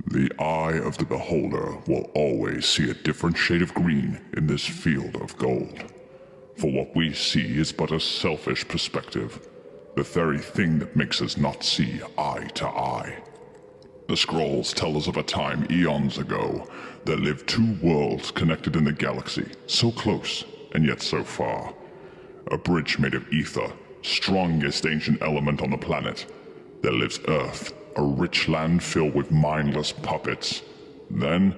The eye of the beholder will always see a different shade of green in this field of gold. For what we see is but a selfish perspective, the very thing that makes us not see eye to eye. The scrolls tell us of a time eons ago there lived two worlds connected in the galaxy, so close and yet so far. A bridge made of ether, strongest ancient element on the planet. There lives Earth, a rich land filled with mindless puppets. Then,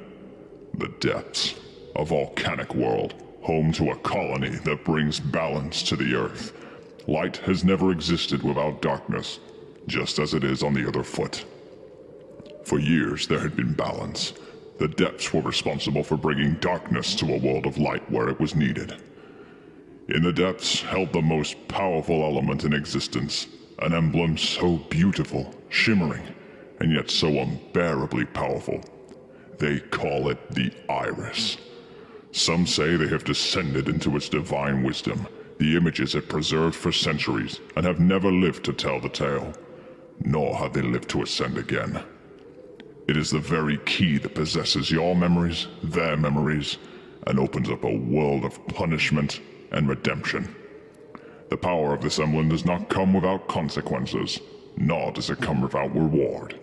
the depths, a volcanic world, home to a colony that brings balance to the Earth. Light has never existed without darkness, just as it is on the other foot. For years there had been balance. The depths were responsible for bringing darkness to a world of light where it was needed. In the depths held the most powerful element in existence, an emblem so beautiful, shimmering, and yet so unbearably powerful. They call it the Iris. Some say they have descended into its divine wisdom, the images it preserved for centuries, and have never lived to tell the tale, nor have they lived to ascend again. It is the very key that possesses your memories, their memories, and opens up a world of punishment and redemption. The power of this emblem does not come without consequences, nor does it come without reward.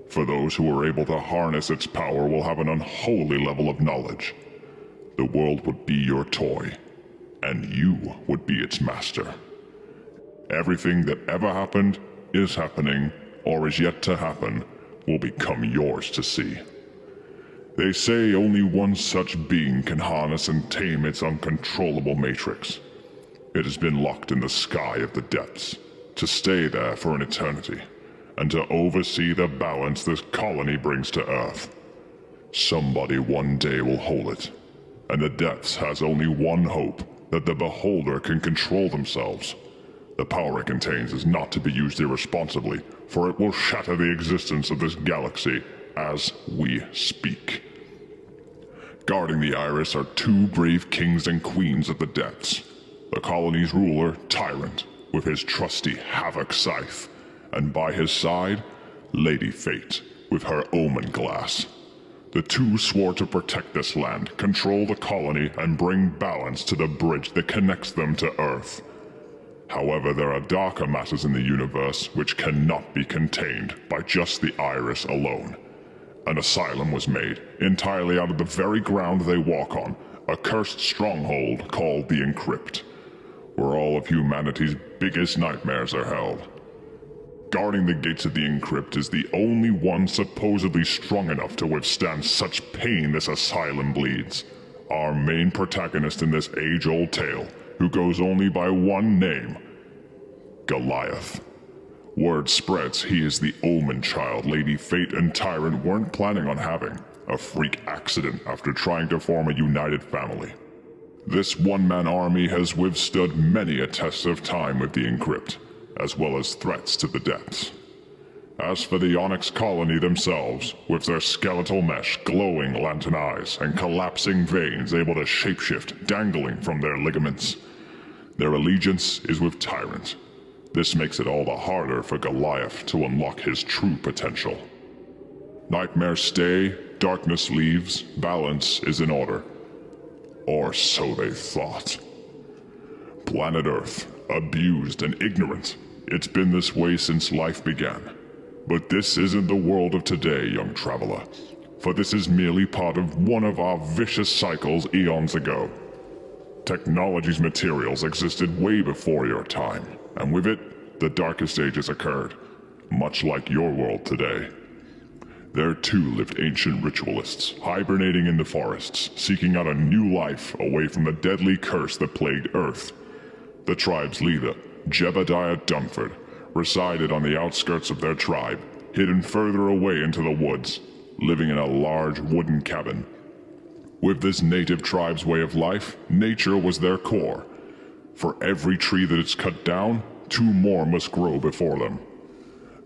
For those who are able to harness its power will have an unholy level of knowledge. The world would be your toy, and you would be its master. Everything that ever happened, is happening, or is yet to happen, will become yours to see. They say only one such being can harness and tame its uncontrollable matrix. It has been locked in the sky of the depths, to stay there for an eternity, and to oversee the balance this colony brings to Earth. Somebody one day will hold it, and the depths has only one hope, that the beholder can control themselves. The power it contains is not to be used irresponsibly, for it will shatter the existence of this galaxy as we speak. Guarding the Iris are two brave kings and queens of the depths. The colony's ruler, Tyrant, with his trusty Havoc scythe, and by his side, Lady Fate, with her Omen glass. The two swore to protect this land, control the colony, and bring balance to the bridge that connects them to Earth. However, there are darker matters in the universe which cannot be contained by just the Iris alone. An asylum was made, entirely out of the very ground they walk on, a cursed stronghold called the Encrypt, where all of humanity's biggest nightmares are held. Guarding the gates of the Encrypt is the only one supposedly strong enough to withstand such pain this asylum bleeds. Our main protagonist in this age-old tale, who goes only by one name, Goliath. Word spreads he is the Omen child Lady Fate and Tyrant weren't planning on having, a freak accident after trying to form a united family. This one-man army has withstood many a test of time with the Encrypt, as well as threats to the depths. As for the Onyx colony themselves, with their skeletal mesh, glowing lantern eyes, and collapsing veins able to shapeshift dangling from their ligaments, their allegiance is with Tyrant. This makes it all the harder for Goliath to unlock his true potential. Nightmares stay, darkness leaves, balance is in order, Or so they thought. Planet Earth, abused and ignorant. It's been this way since life began. But this isn't the world of today, young traveler. For this is merely part of one of our vicious cycles eons ago. Technology's materials existed way before your time, and with it, the darkest ages occurred, much like your world today. There too lived ancient ritualists, hibernating in the forests, seeking out a new life away from the deadly curse that plagued Earth. The tribe's leader, Jebediah Dunford, resided on the outskirts of their tribe, hidden further away into the woods, living in a large wooden cabin. With this native tribe's way of life, nature was their core. For every tree that is cut down, 2 more must grow before them.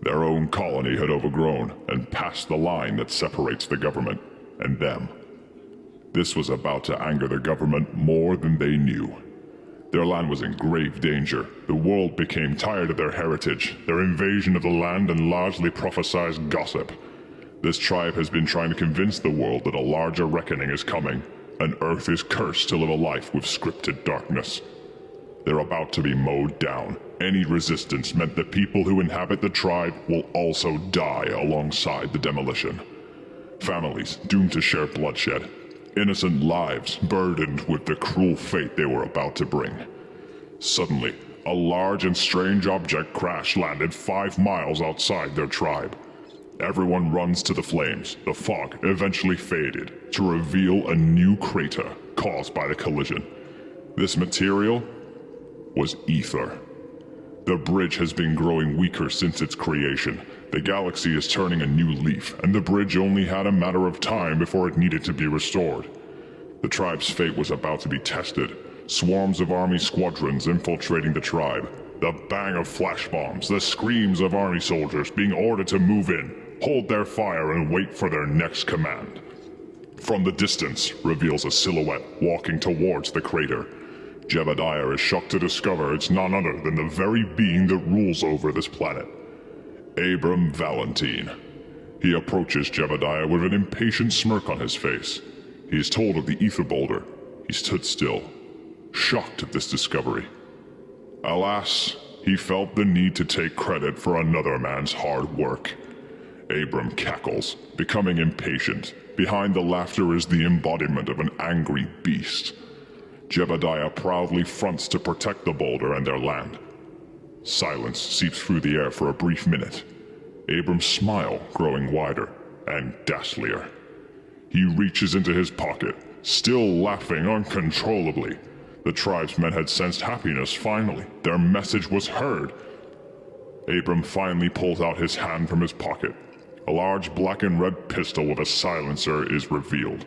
Their own colony had overgrown and passed the line that separates the government and them. This was about to anger the government more than they knew. Their land was in grave danger. The world became tired of their heritage, their invasion of the land, and largely prophesized gossip. This tribe has been trying to convince the world that a larger reckoning is coming, and Earth is cursed to live a life with scripted darkness. They're about to be mowed down. Any resistance meant the people who inhabit the tribe will also die alongside the demolition. Families doomed to share bloodshed. Innocent lives burdened with the cruel fate they were about to bring. Suddenly, a large and strange object crash-landed 5 miles outside their tribe. Everyone runs to the flames. The fog eventually faded to reveal a new crater caused by the collision. This material was ether. The bridge has been growing weaker since its creation. The galaxy is turning a new leaf, and the bridge only had a matter of time before it needed to be restored. The tribe's fate was about to be tested. Swarms of army squadrons infiltrating the tribe. The bang of flash bombs, the screams of army soldiers being ordered to move in, hold their fire and wait for their next command. From the distance reveals a silhouette walking towards the crater. Jebediah is shocked to discover it's none other than the very being that rules over this planet. Abram Valentine. He approaches Jebediah with an impatient smirk on his face. He is told of the ether boulder. He stood still, shocked at this discovery. Alas, he felt the need to take credit for another man's hard work. Abram cackles, becoming impatient. Behind the laughter is the embodiment of an angry beast. Jebediah proudly fronts to protect the boulder and their land. Silence seeps through the air for a brief minute. Abram's smile growing wider and ghastlier. He reaches into his pocket, still laughing uncontrollably. The tribesmen had sensed happiness finally. Their message was heard. Abram finally pulls out his hand from his pocket. A large black and red pistol with a silencer is revealed,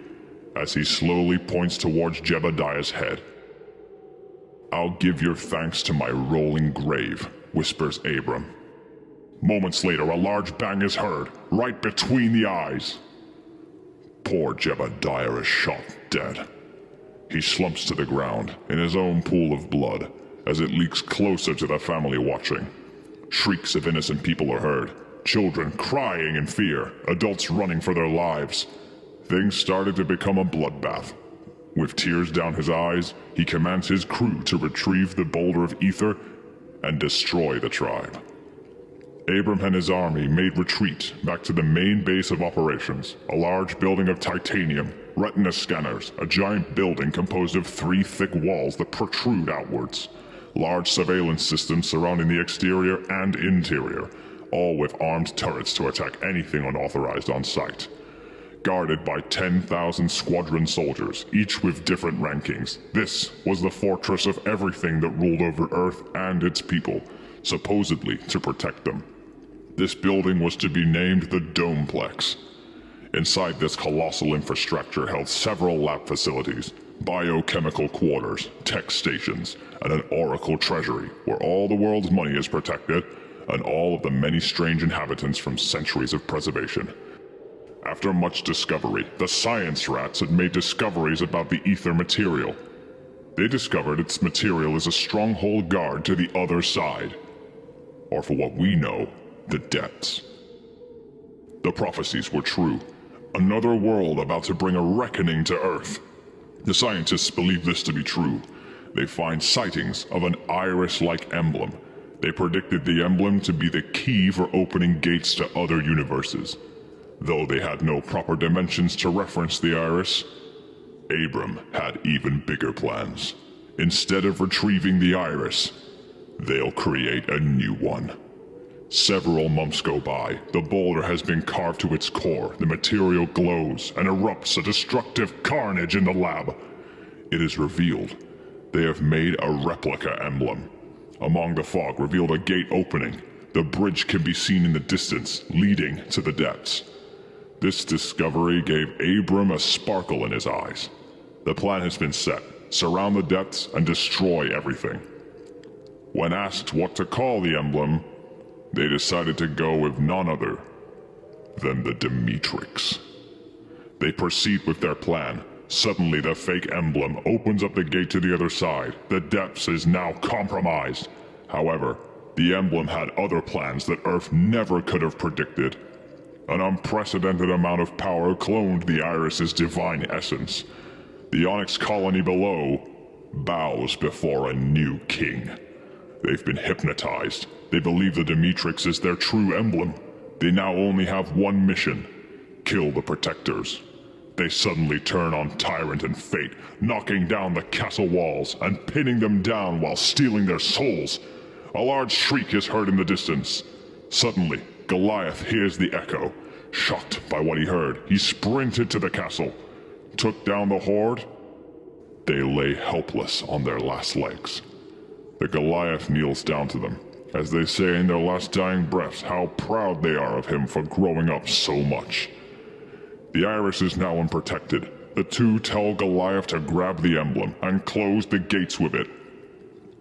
as he slowly points towards Jebediah's head. "I'll give your thanks to my rolling grave," whispers Abram. Moments later, a large bang is heard, right between the eyes. Poor Jebediah is shot dead. He slumps to the ground, in his own pool of blood, as it leaks closer to the family watching. Shrieks of innocent people are heard, children crying in fear, adults running for their lives. Things started to become a bloodbath. With tears down his eyes, he commands his crew to retrieve the boulder of ether and destroy the tribe. Abram and his army made retreat back to the main base of operations, a large building of titanium, retina scanners, a giant building composed of 3 thick walls that protrude outwards, large surveillance systems surrounding the exterior and interior, all with armed turrets to attack anything unauthorized on sight. Guarded by 10,000 squadron soldiers, each with different rankings, this was the fortress of everything that ruled over Earth and its people, supposedly to protect them. This building was to be named the Domeplex. Inside this colossal infrastructure held several lab facilities, biochemical quarters, tech stations, and an oracle treasury where all the world's money is protected, and all of the many strange inhabitants from centuries of preservation. After much discovery, the science rats had made discoveries about the ether material. They discovered its material is a stronghold guard to the other side. Or for what we know, the depths. The prophecies were true. Another world about to bring a reckoning to Earth. The scientists believe this to be true. They find sightings of an iris-like emblem. They predicted the emblem to be the key for opening gates to other universes. Though they had no proper dimensions to reference the iris, Abram had even bigger plans. Instead of retrieving the iris, they'll create a new one. Several months go by. The boulder has been carved to its core. The material glows and erupts a destructive carnage in the lab. It is revealed they have made a replica emblem. Among the fog revealed a gate opening. The bridge can be seen in the distance, leading to the depths. This discovery gave Abram a sparkle in his eyes. The plan has been set. Surround the depths and destroy everything. When asked what to call the emblem, they decided to go with none other than the Demetrix. They proceed with their plan. Suddenly, the fake emblem opens up the gate to the other side. The depths is now compromised. However, the emblem had other plans that Earth never could have predicted. An unprecedented amount of power cloned the Iris's divine essence. The Onyx colony below bows before a new king. They've been hypnotized. They believe the Demetrix is their true emblem. They now only have one mission: kill the Protectors. They suddenly turn on Tyrant and Fate, knocking down the castle walls and pinning them down while stealing their souls. A large shriek is heard in the distance. Suddenly, Goliath hears the echo. Shocked by what he heard, he sprinted to the castle. Took down the horde. They lay helpless on their last legs. The Goliath kneels down to them, as they say in their last dying breaths how proud they are of him for growing up so much. The Iris is now unprotected. The two tell Goliath to grab the emblem and close the gates with it.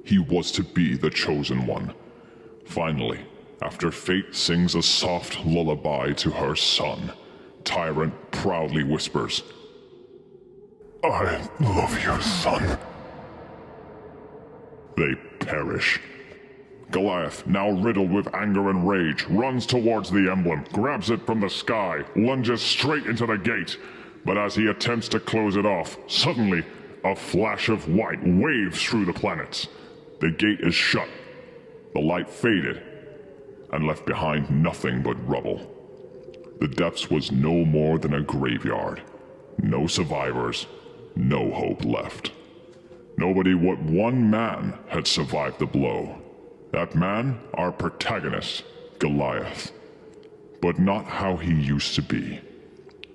He was to be the chosen one. Finally, after Fate sings a soft lullaby to her son, Tyrant proudly whispers, "I love you, son." They perish. Goliath, now riddled with anger and rage, runs towards the emblem, grabs it from the sky, lunges straight into the gate. But as he attempts to close it off, suddenly, a flash of white waves through the planets. The gate is shut. The light faded, and left behind nothing but rubble. The depths was no more than a graveyard. No survivors, no hope left. Nobody but one man had survived the blow. That man, our protagonist, Goliath. But not how he used to be.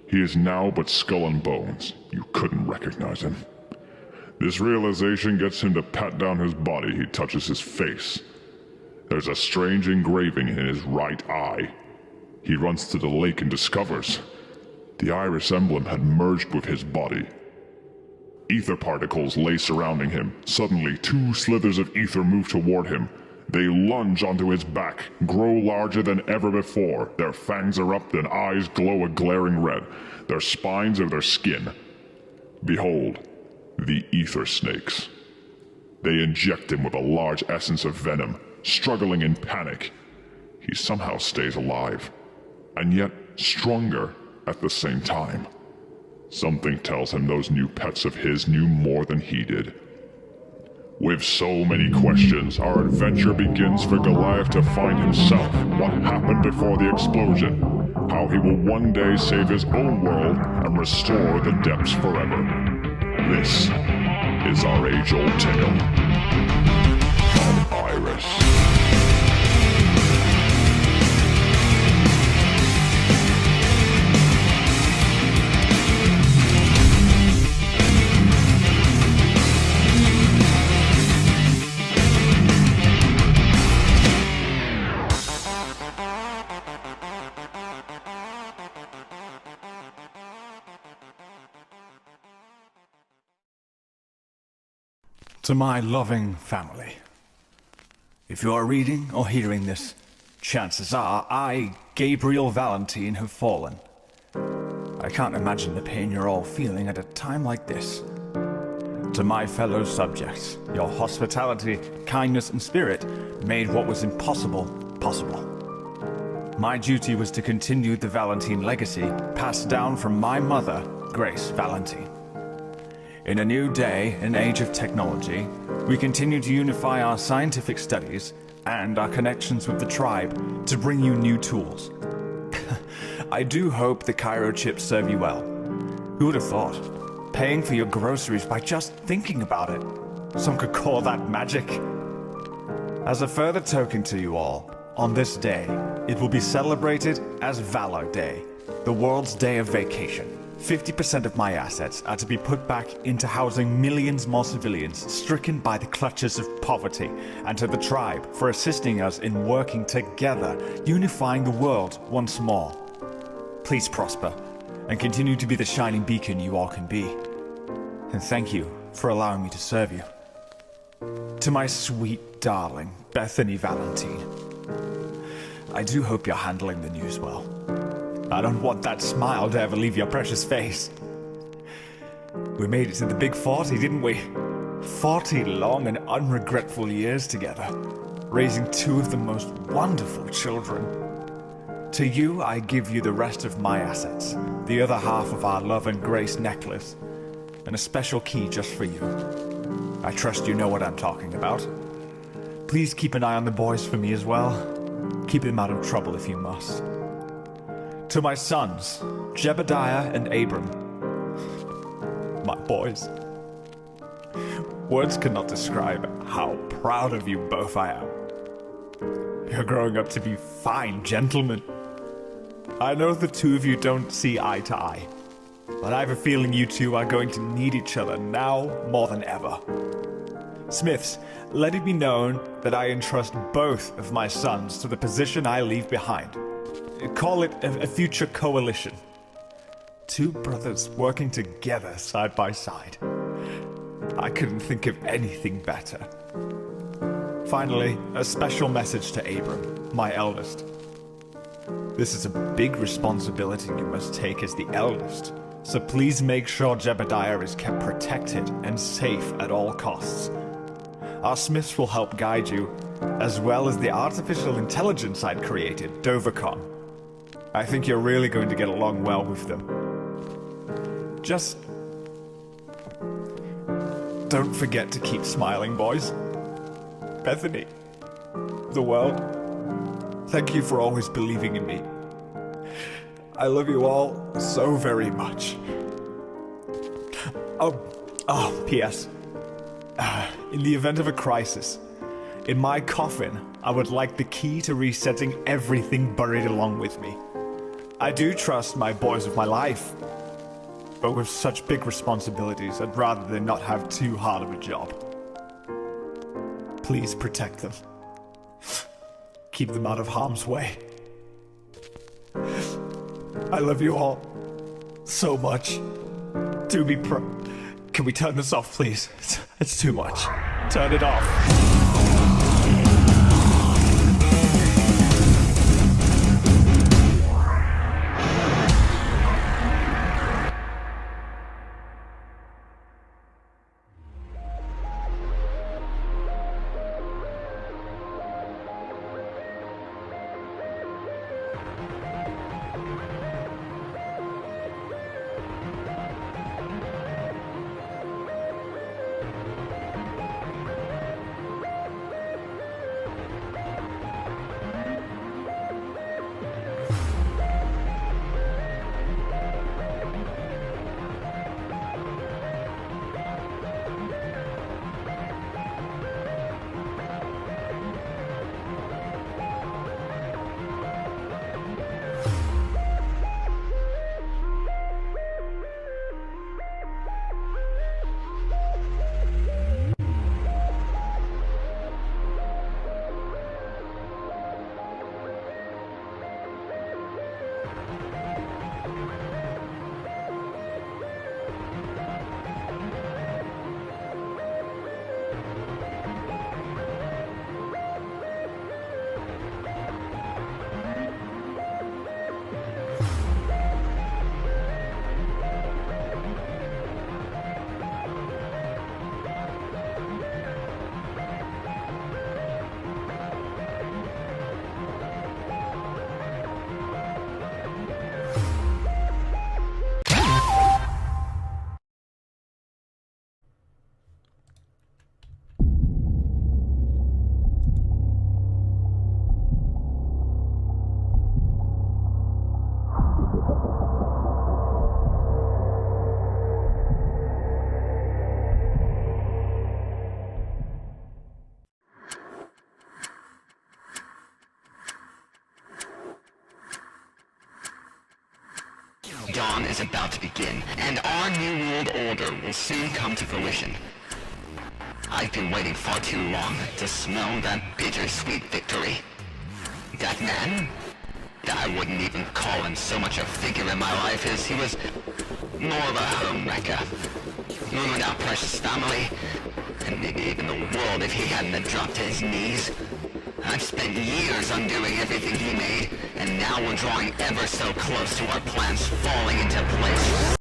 He is now but skull and bones. You couldn't recognize him. This realization gets him to pat down his body. He touches his face. There's a strange engraving in his right eye. He runs to the lake and discovers the Iris emblem had merged with his body. Ether particles lay surrounding him. Suddenly, 2 slithers of ether move toward him. They lunge onto his back, grow larger than ever before. Their fangs erupt and eyes glow a glaring red. Their spines are their skin. Behold, the Ether Snakes. They inject him with a large essence of venom. Struggling in panic, he somehow stays alive, and yet stronger at the same time. Something tells him those new pets of his knew more than he did. With so many questions, our adventure begins for Goliath to find himself, what happened before the explosion, how he will one day save his own world and restore the depths forever. This is our age-old tale of Iris. To my loving family, if you are reading or hearing this, chances are I, Gabriel Valentine, have fallen. I can't imagine the pain you're all feeling at a time like this. To my fellow subjects, your hospitality, kindness, and spirit made what was impossible possible. My duty was to continue the Valentine legacy passed down from my mother, Grace Valentine. In a new day and age of technology, we continue to unify our scientific studies and our connections with the tribe to bring you new tools. I do hope the Cairo chips serve you well. Who would have thought? Paying for your groceries by just thinking about it. Some could call that magic. As a further token to you all, on this day, it will be celebrated as Valor Day, the world's day of vacation. 50% of my assets are to be put back into housing millions more civilians stricken by the clutches of poverty, and to the tribe for assisting us in working together, unifying the world once more. Please prosper, and continue to be the shining beacon you all can be. And thank you for allowing me to serve you. To my sweet darling, Bethany Valentine, I do hope you're handling the news well. I don't want that smile to ever leave your precious face. We made it to the big 40, didn't we? 40 long and unregretful years together, raising two of the most wonderful children. To you, I give you the rest of my assets, the other half of our love and grace necklace, and a special key just for you. I trust you know what I'm talking about. Please keep an eye on the boys for me as well. Keep them out of trouble if you must. To my sons, Jebediah and Abram, my boys, words cannot describe how proud of you both I am. You're growing up to be fine gentlemen. I know the two of you don't see eye to eye, but I have a feeling you two are going to need each other now more than ever. Smiths, let it be known that I entrust both of my sons to the position I leave behind. Call it a future coalition. Two brothers working together side by side. I couldn't think of anything better. Finally, a special message to Abram, my eldest. This is a big responsibility you must take as the eldest, so please make sure Jebediah is kept protected and safe at all costs. Our Smiths will help guide you, as well as the artificial intelligence I'd created, Dovacon. I think you're really going to get along well with them. Just don't forget to keep smiling, boys. Bethany, the world, thank you for always believing in me. I love you all so very much. Oh, P.S. In the event of a crisis, in my coffin, I would like the key to resetting everything buried along with me. I do trust my boys with my life, but with such big responsibilities, I'd rather they not have too hard of a job. Please protect them. Keep them out of harm's way. I love you all so much. Do be Can we turn this off, please? It's too much. Turn it off. is about to begin, and our new world order will soon come to fruition. I've been waiting far too long to smell that bittersweet victory. That man, I wouldn't even call him so much a figure in my life as he was more of a homewrecker. Ruined our precious family, and maybe even the world if he hadn't have dropped to his knees. I've spent years undoing everything he made, and now we're drawing ever so close to our plans falling into place.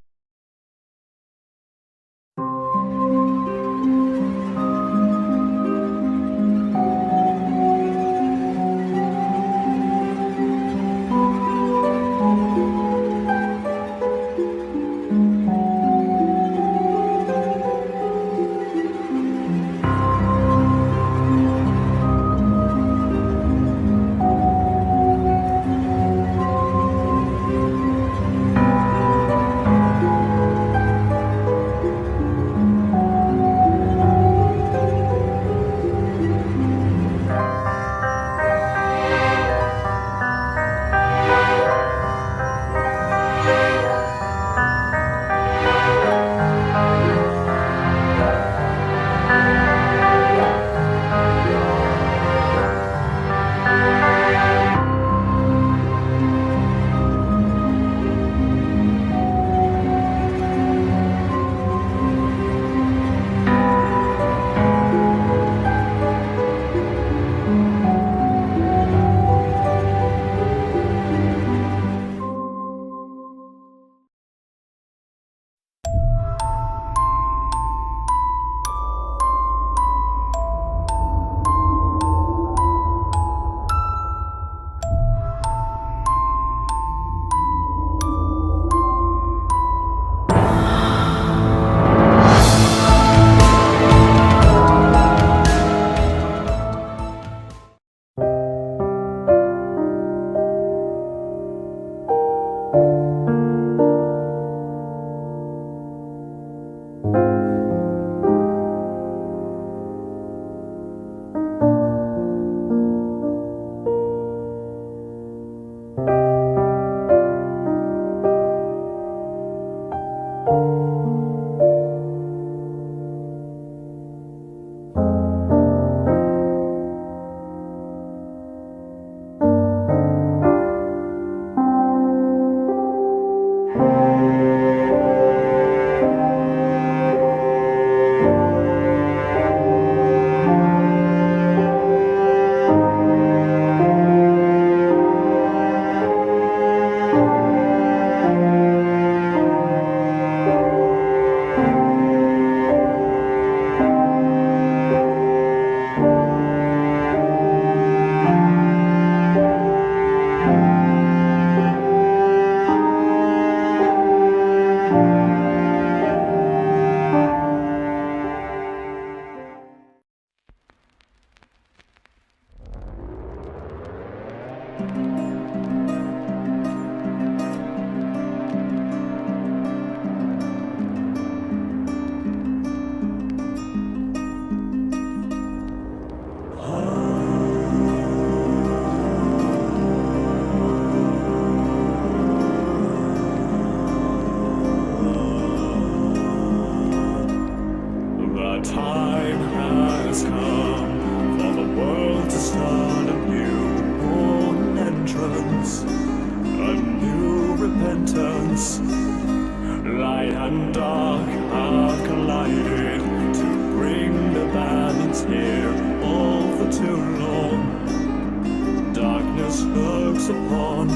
Light and dark have collided to bring the balance here all for too long. Darkness lurks upon.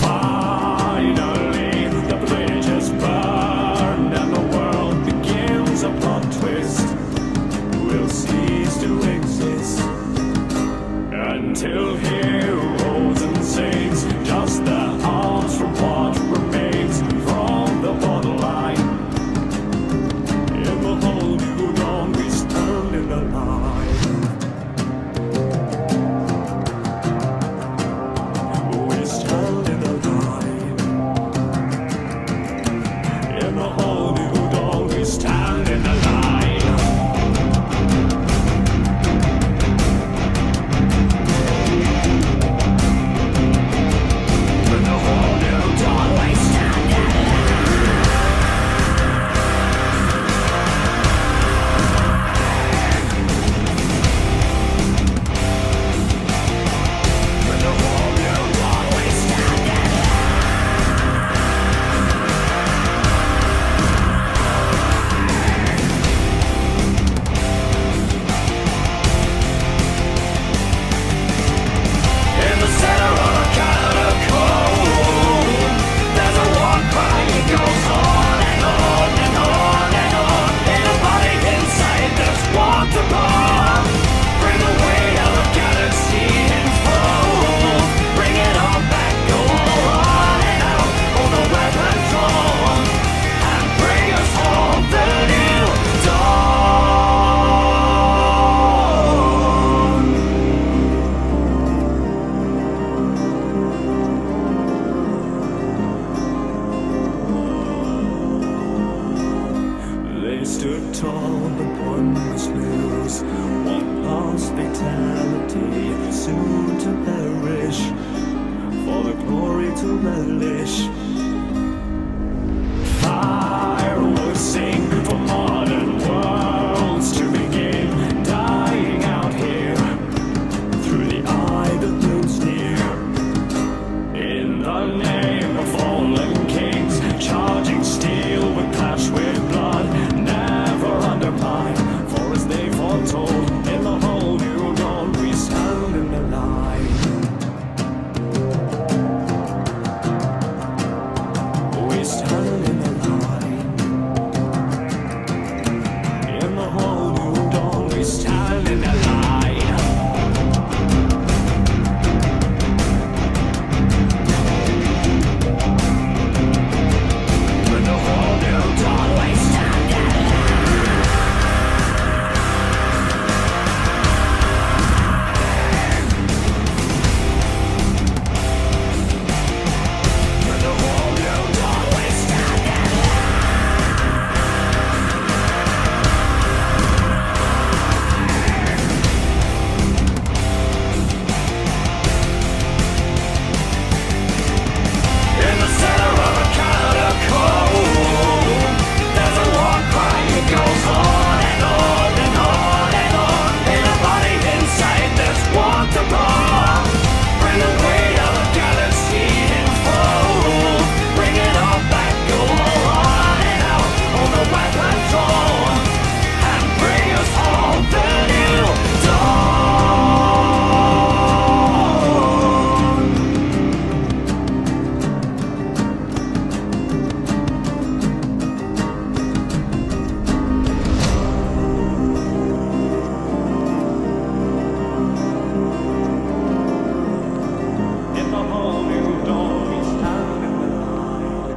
Finally, the bridge is burned and the world begins a plot twist. Will cease to exist until heroes and saints just their arms from what remains from the borderline. In the whole new dawn we stand in the line. We stand in the line. In the whole new dawn we stand in the line. In the whole new dawn we stand. They stood tall, but one must lose. One lost fatality, soon to perish, for the glory to relish. Fireworks sing for modern worlds to begin, dying out here through the eye that looms near. In the name of fallen kings, charging steel will clash with blood, never undermine, for as they foretold, in the whole new dawn we stand in the line. We stand in the line. In the whole new dawn we stand in the line. In the whole new dawn we stand in the line. In the whole new dawn we stand in the line. In the center of a catacomb, there's a war cry. It goes on and on and on and on. In a body inside this want to roar. Bring the weight of a galaxy in full. Bring it all back, go on and out on the weapon throne, and bring us all the new dawn. In the whole new dawn we stand in the line.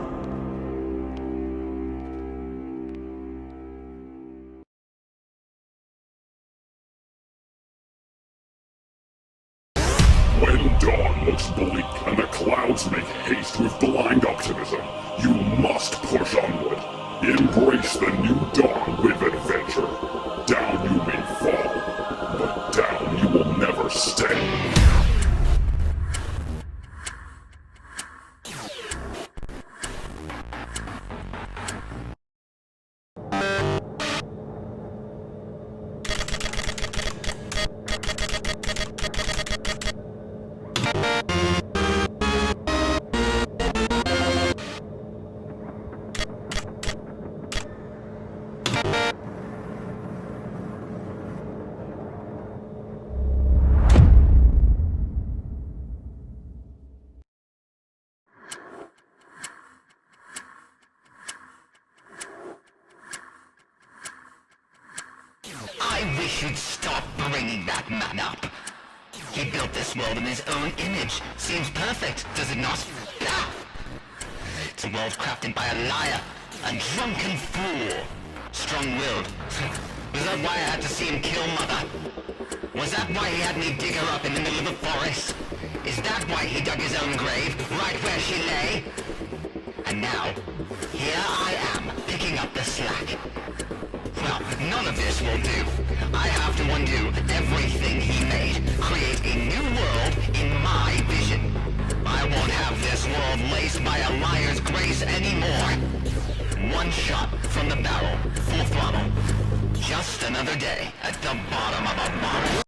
When dawn looks bleak and the clouds make haste with blind optimism, you must push onward. Embrace the new dawn with adventure. Down you may fall, but down you will never stay. I wish you'd stop bringing that man up. He built this world in his own image. Seems perfect, does it not? Ah! It's a world crafted by a liar, a drunken fool. Strong-willed. Was that why I had to see him kill Mother? Was that why he had me dig her up in the middle of the forest? Is that why he dug his own grave, right where she lay? And now, here I am, picking up the slack. Well, none of this will do. I have to undo everything he made, create a new world in my vision. I won't have this world laced by a liar's grace anymore. One shot from the barrel, full throttle. Just another day at the bottom of a bottle.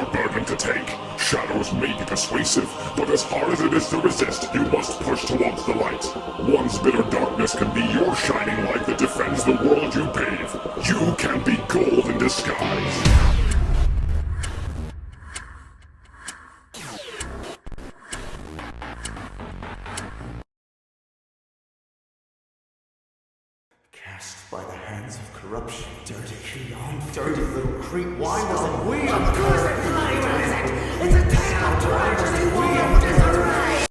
your burden to take. Shadows may be persuasive, but as hard as it is to resist, you must push towards the light. One's bitter darkness can be your shining light that defends the world you pave. You can be gold in disguise. Cast by the hands of corruption, dirty dirty little creep. Why doesn't we uncover it? It's a tale of dragons and we of disarray.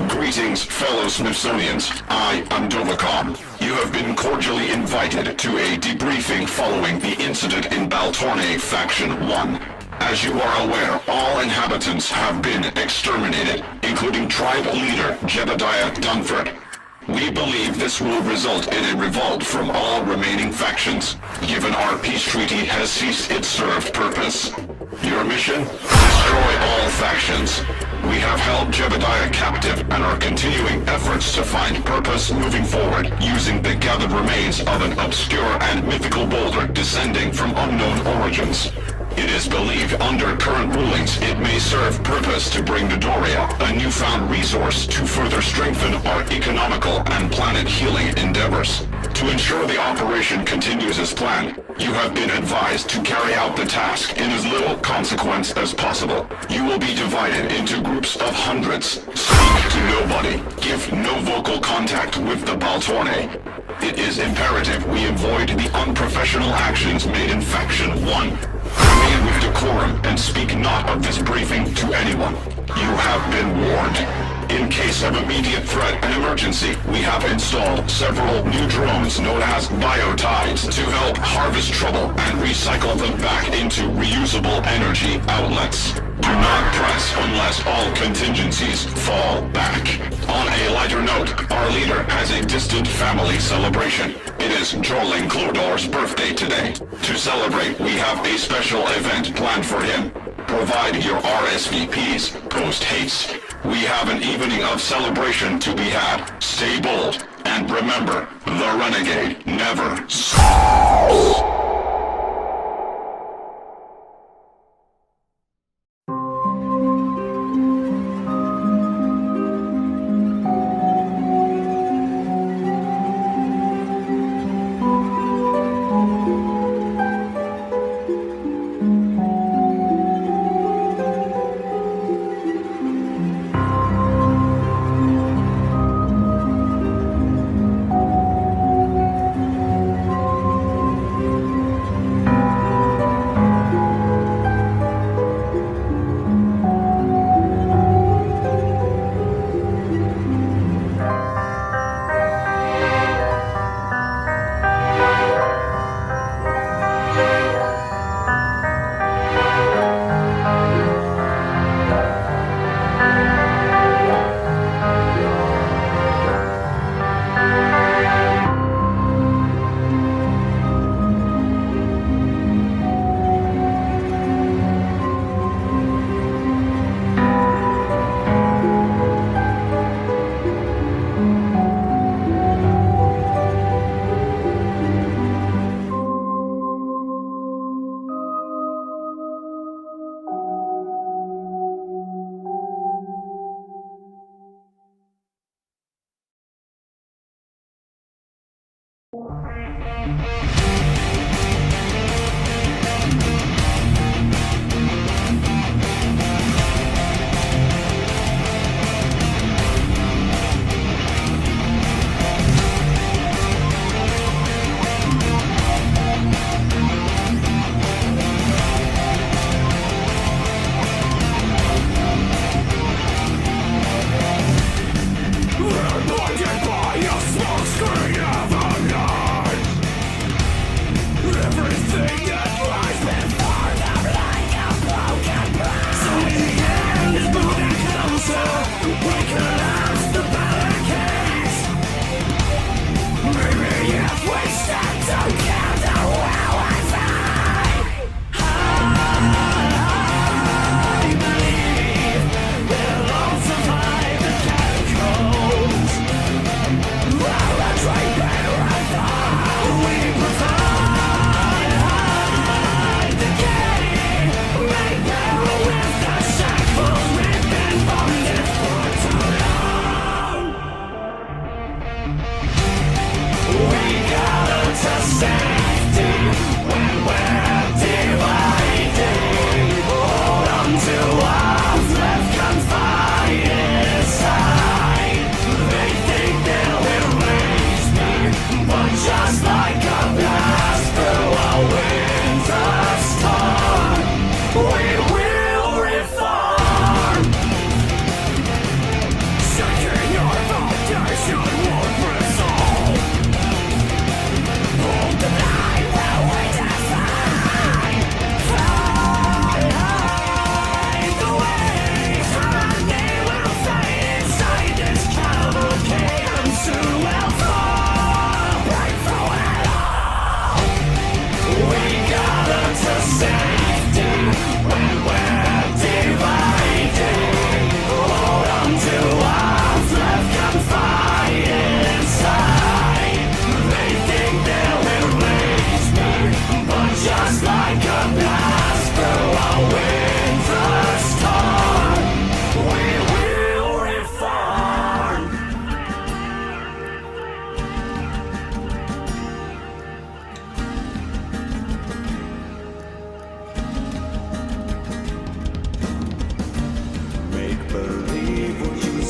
Greetings, fellow Smithsonians. I am Dovacom. You have been cordially invited to a debriefing following the incident in Baltorne Faction 1. As you are aware, all inhabitants have been exterminated, including tribe leader Jebediah Dunford. We believe this will result in a revolt from all remaining factions, given our peace treaty has ceased its served purpose. Your mission? Destroy all factions. We have held Jebediah captive and are continuing efforts to find purpose moving forward using the gathered remains of an obscure and mythical boulder descending from unknown origins. It is believed under current rulings it may serve purpose to bring to Doria a newfound resource to further strengthen our economical and planet healing endeavors. To ensure the operation continues as planned, you have been advised to carry out the task in as little consequence as possible. You will be divided into groups of hundreds. Speak to nobody. Give no vocal contact with the Baltorne. It is imperative we avoid the unprofessional actions made in Faction 1. Remain with decorum and speak not of this briefing to anyone. You have been warned. In case of immediate threat and emergency, we have installed several new drones known as biotides to help harvest trouble and recycle them back into reusable energy outlets. Do not press unless all contingencies fall back. On a lighter note, our leader has a distant family celebration. It is Jorling Clodor's birthday today. To celebrate, we have a special event planned for him. Provide your RSVPs post-haste. We have an evening of celebration to be had. Stay bold, and remember, the Renegade never stops.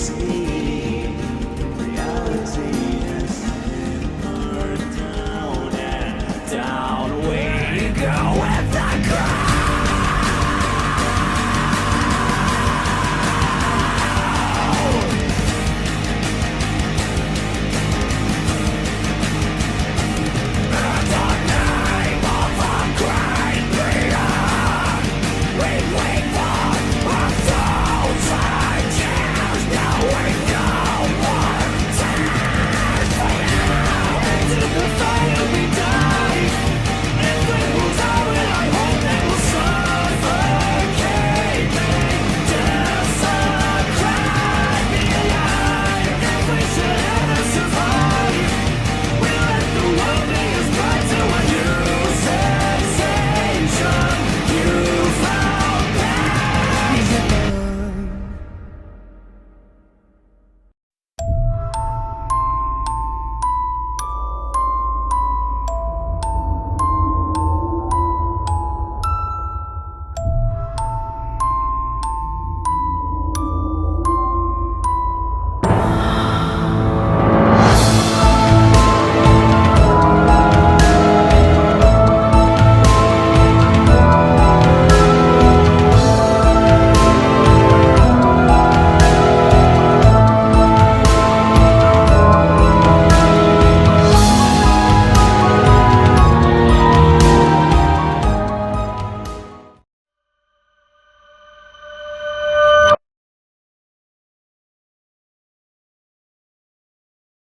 see reality has simmered down, and down we go with the crowd.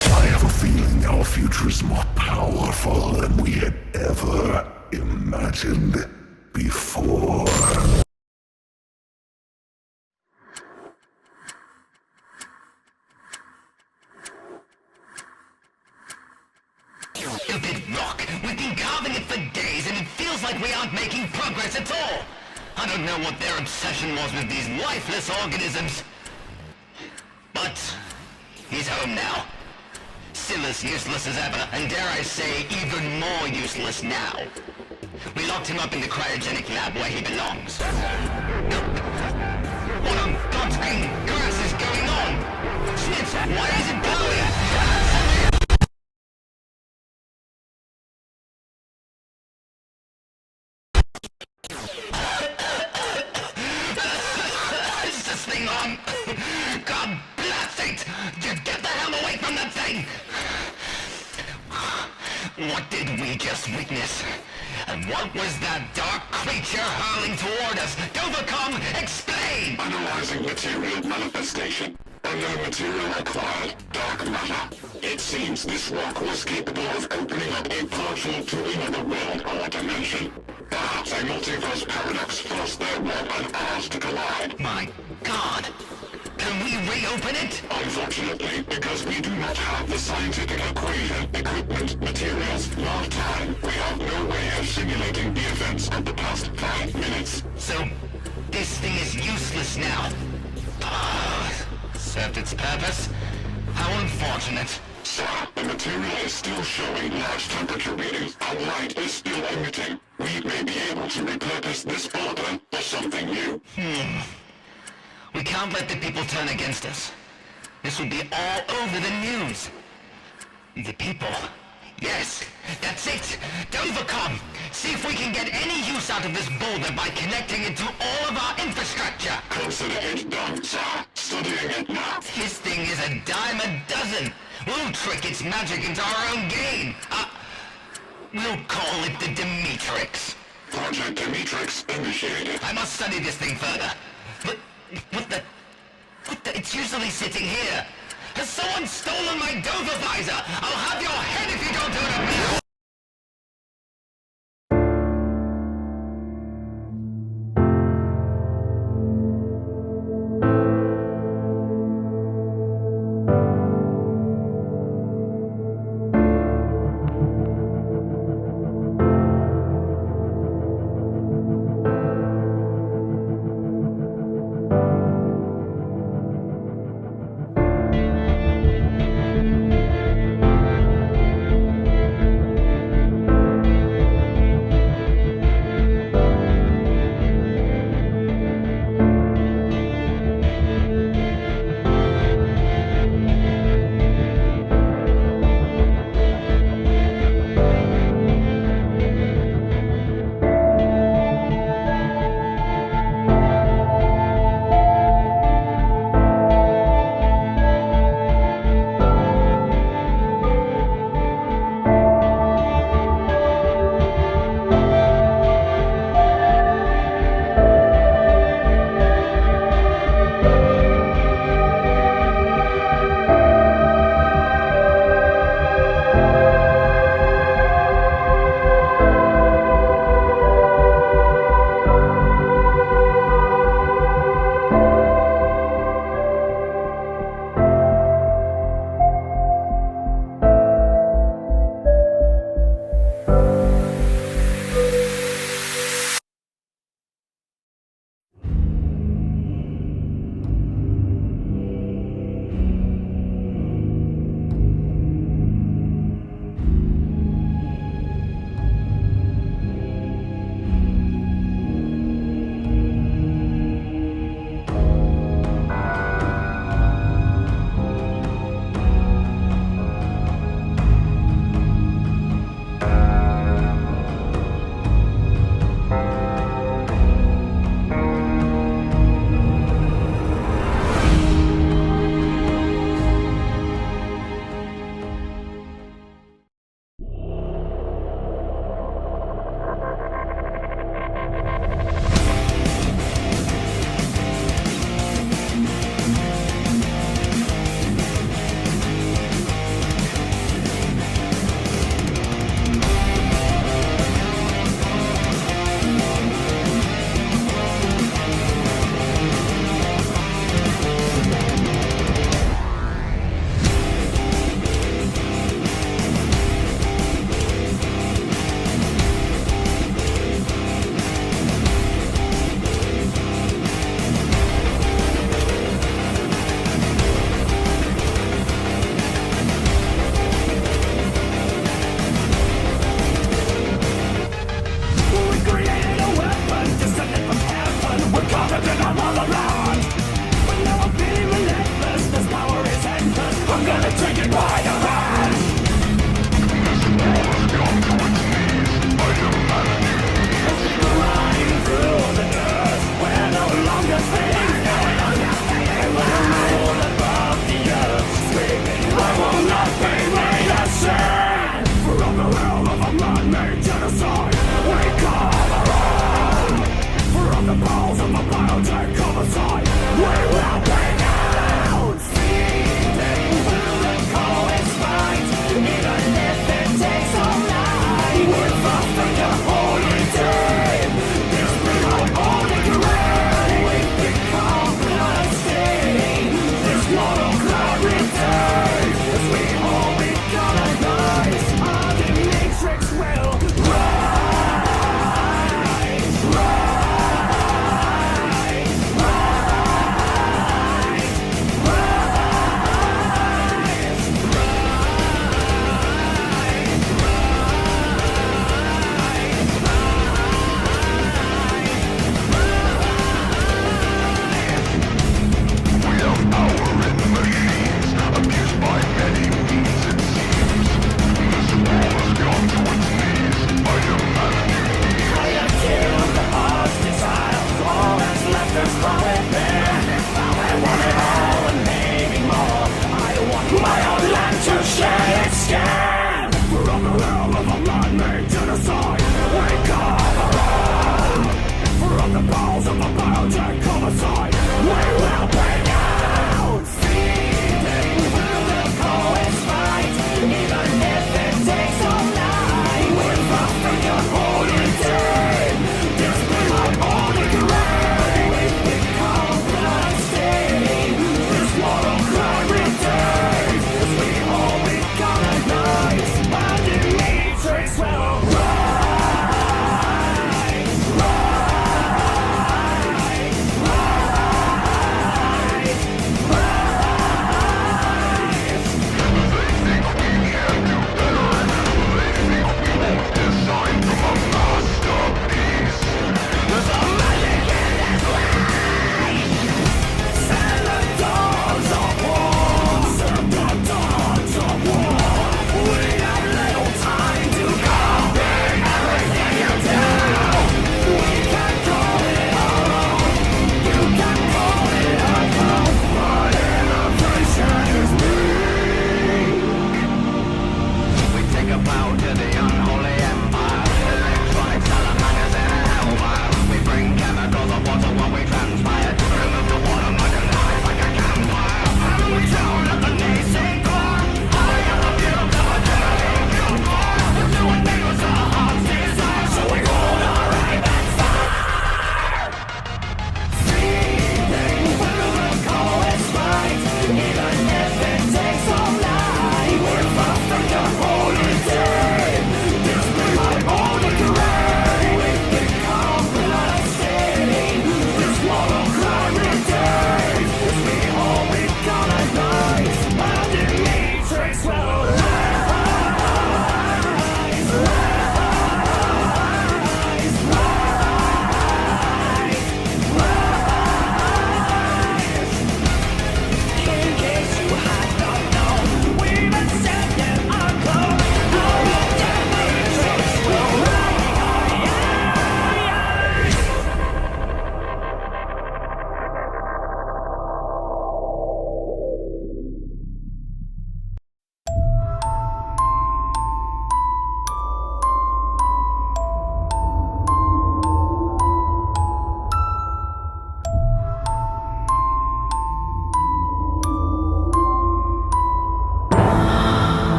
I have a feeling our future is more powerful than we had ever imagined before. Stupid rock! We've been carving it for days and it feels like we aren't making progress at all! I don't know what their obsession was with these lifeless organisms. But he's home now. Still as useless as ever, and dare I say, even more useless now. We locked him up in the cryogenic lab where he belongs. What on God's green grass is going on? Snitch, why is it blowing? Is this thing on? God blast it! Just get the hell away from that thing! What did we just witness? And what was that dark creature hurling toward us? Dovacom, explain! Analyzing material manifestation. Unknown material acquired. Dark matter. It seems this rock was capable of opening up a portal to another world or dimension. Perhaps a multiverse paradox forced their world and ours to collide. My God! Can we reopen it? Unfortunately, because we do not have the scientific equation, equipment, materials, nor time, we have no way of simulating the events of the past 5 minutes. So, this thing is useless now. Served its purpose? How unfortunate. Sir, the material is still showing large temperature readings. Our light is still emitting. We may be able to repurpose this border for something new. We can't let the people turn against us. This will be all over the news. The people. Yes, that's it. Dovacom. See if we can get any use out of this boulder by connecting it to all of our infrastructure. Consider it done, sir. Studying it now. This thing is a dime a dozen. We'll trick its magic into our own game. We'll call it the Demetrix. Project Demetrix initiated. I must study this thing further. But what the... It's usually sitting here. Has someone stolen my Dover visor? I'll have your head if you don't do it now!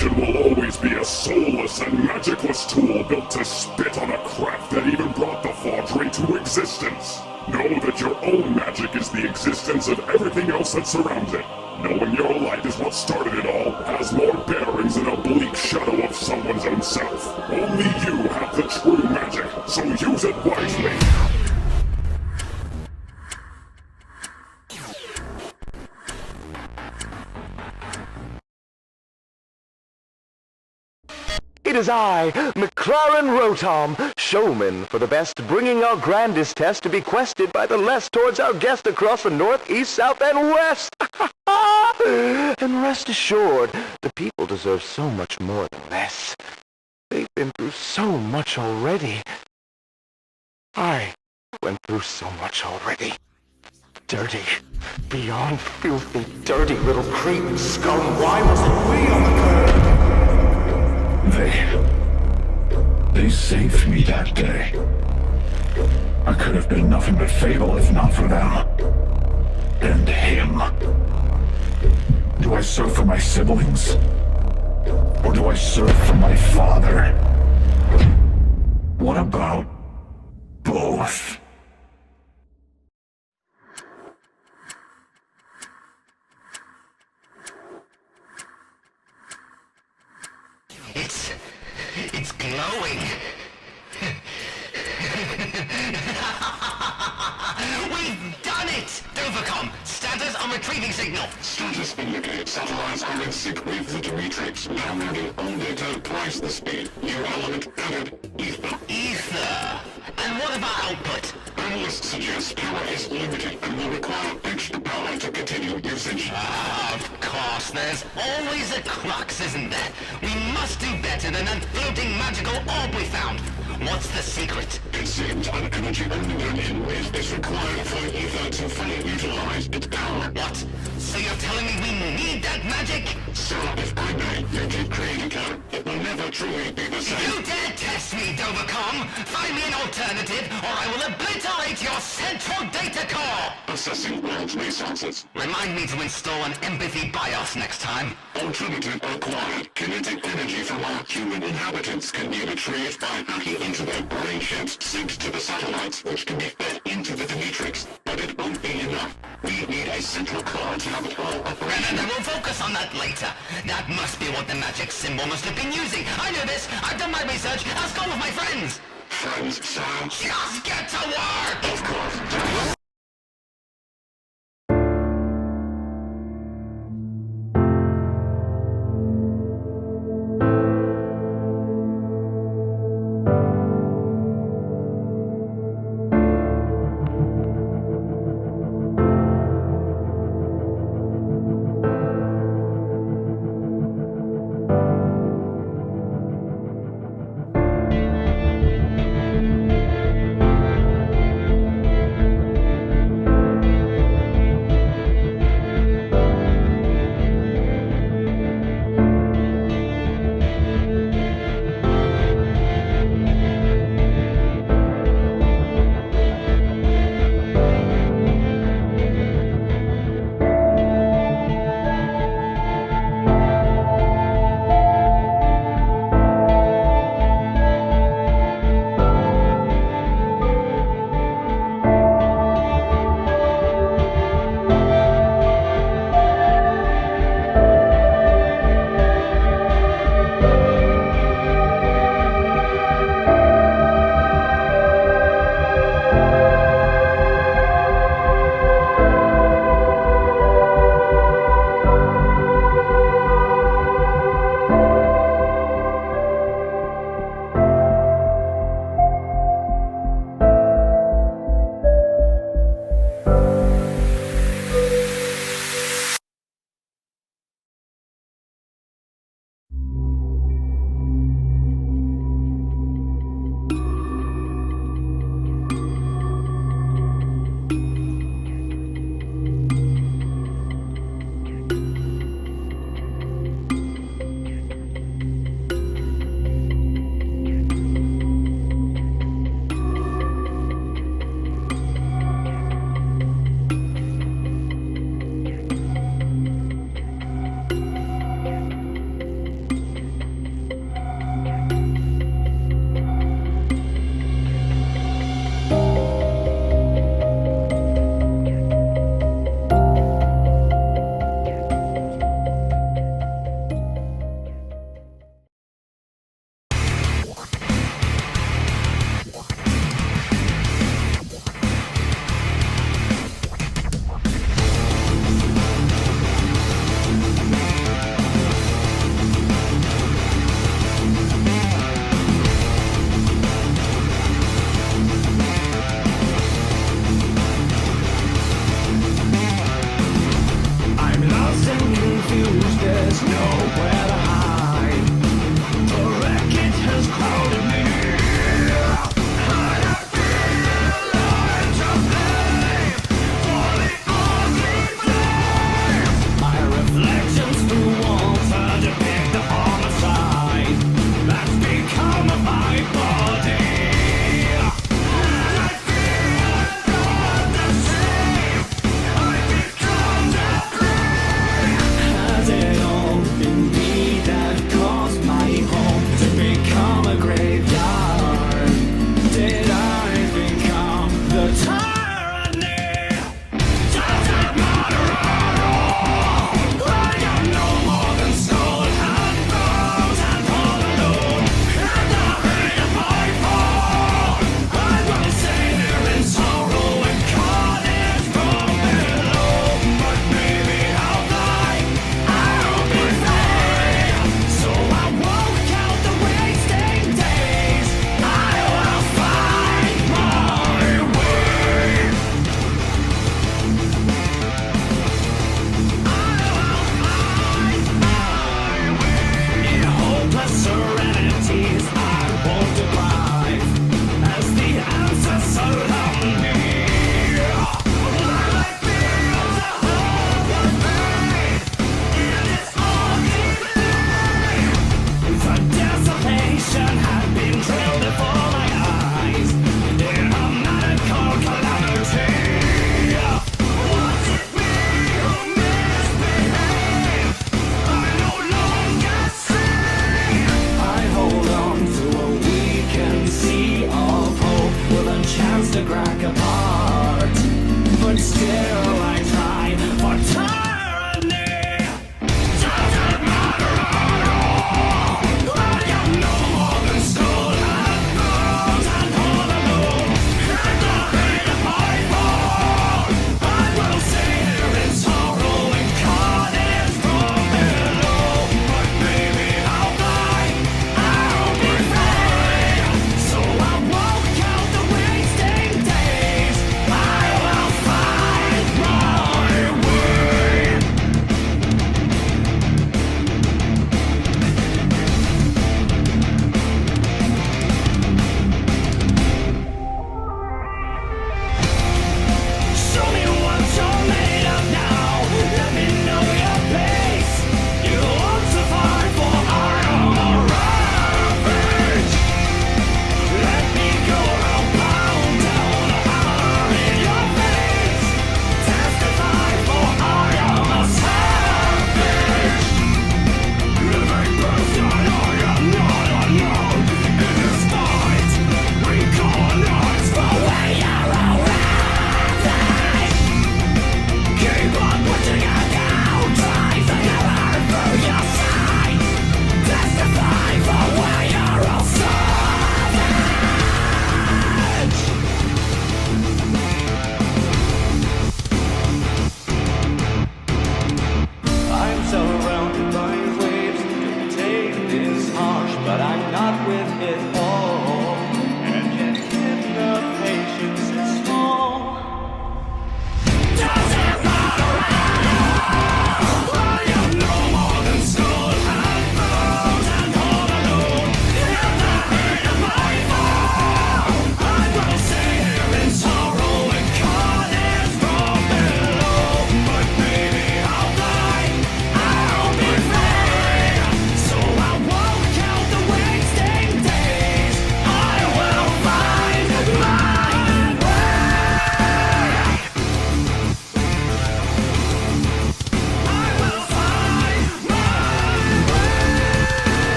corruption will always be a soulless and magicless tool built to spit on a craft that even brought the Faudre to existence. Know that your own magic is the existence of everything else that surrounds it. Knowing your light is what started it all has more bearings than a bleak shadow of someone's own self. Only you have the true magic, so use it wisely. It is I, McLaren Rotom, showman for the best, bringing our grandest test to be quested by the less towards our guest across the north, east, south, and west. And rest assured, the people deserve so much more than less. They've been through so much already. I went through so much already. Dirty, beyond filthy, dirty little creep and scum. Why wasn't we on the curb? They saved me that day. I could have been nothing but fable if not for them. And him. Do I serve for my siblings? Or do I serve for my father? What about both? It's glowing. We've done it! Dovacom, status on retrieving signal. Status indicates satellites are in sync with the Dimitrex, now moving only to twice the speed. New element added, ether. Ether? And what about output? Analysts suggest power is limited and will require extra power to continue usage. Of course, there's always a crux, isn't there? We must do better than that floating magical orb we found. What's the secret? It seems an energy only in with is required for ether to fully utilize its power. What? So you're telling me we need that magic? So if I may, you keep creating code, it will never truly be the same. You dare test me, Dovacom! Find me an alternative, or I will obliterate your central data core! Assessing world's resources. Remind me to install an empathy BIOS next time. Alternative acquired. Kinetic energy from our human inhabitants can be retrieved by hacking into their brain chips synced to the satellites, which can be fed into the Dimitrex. But it won't be enough. We need a central core to have it all operational. And we'll focus on that later. That must be what the magic symbol must have been using. I know this. I've done my research. I'll go with my friends. Friends, sir? Just get to work! Of course.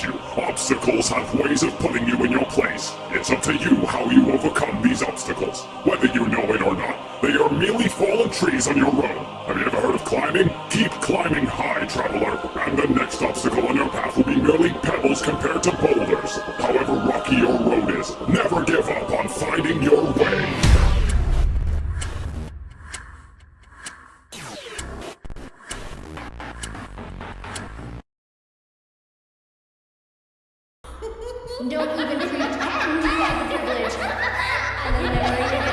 stops you. Obstacles have ways of putting you in your place. It's up to you how you overcome these obstacles. Whether you know it or not, they are merely fallen trees on your road. Have you ever heard of climbing? Keep climbing high, traveler, and the next obstacle on your path will be merely pebbles compared to boulders. However rocky your road is, never give up on finding your way. Don't even pretend you have the privilege. I will never get it.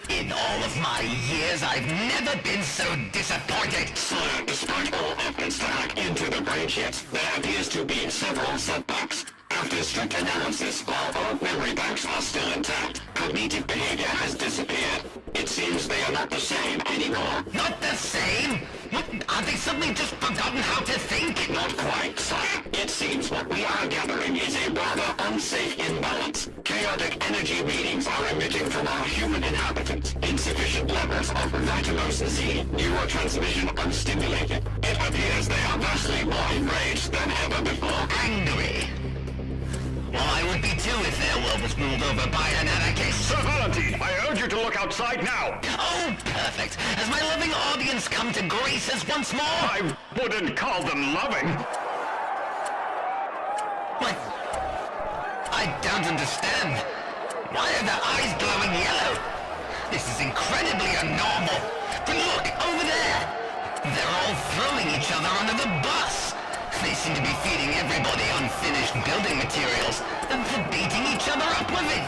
In all of my years, I've never been so disappointed. Sire, despite all efforts to hack into the brain chips, there appears to be several setbacks. After strict analysis, while all memory banks are still intact, cognitive behavior has disappeared. It seems they are not the same anymore. Not the same? What, have they suddenly just forgotten how to think? Not quite, sire. It seems what we are gathering is a rather unsafe imbalance. Chaotic energy readings are emitting from our human inhabitants. Insufficient levels of Vitalos Z neurotransmission unstimulated. It appears they are vastly more enraged than ever before. Angry. Well, I would be too if their world was ruled over by an anarchist. Sir Valentine, I urge you to look outside now. Oh, perfect. Has my loving audience come to graces once more? I wouldn't call them loving. What? I don't understand. Why are their eyes glowing yellow? This is incredibly abnormal. But look, over there. They're all throwing each other under the bus. They seem to be feeding everybody unfinished building materials and beating each other up with it.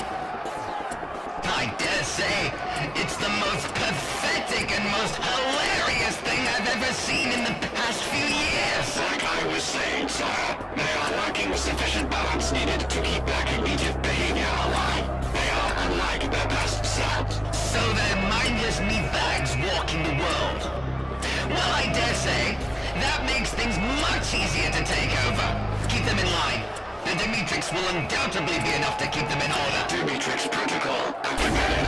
I dare say, it's the most pathetic and most hilarious thing I've ever seen in the past few years. Like I was saying, sire, they are lacking sufficient balance needed to keep their cognitive behavior alive. They are unlike their past selves. So they're mindless meatbags walking the world. Well, I dare say, that makes things much easier to take over. Keep them in line. The Dimitri will undoubtedly be enough to keep them in order. Dimitri protocol activated.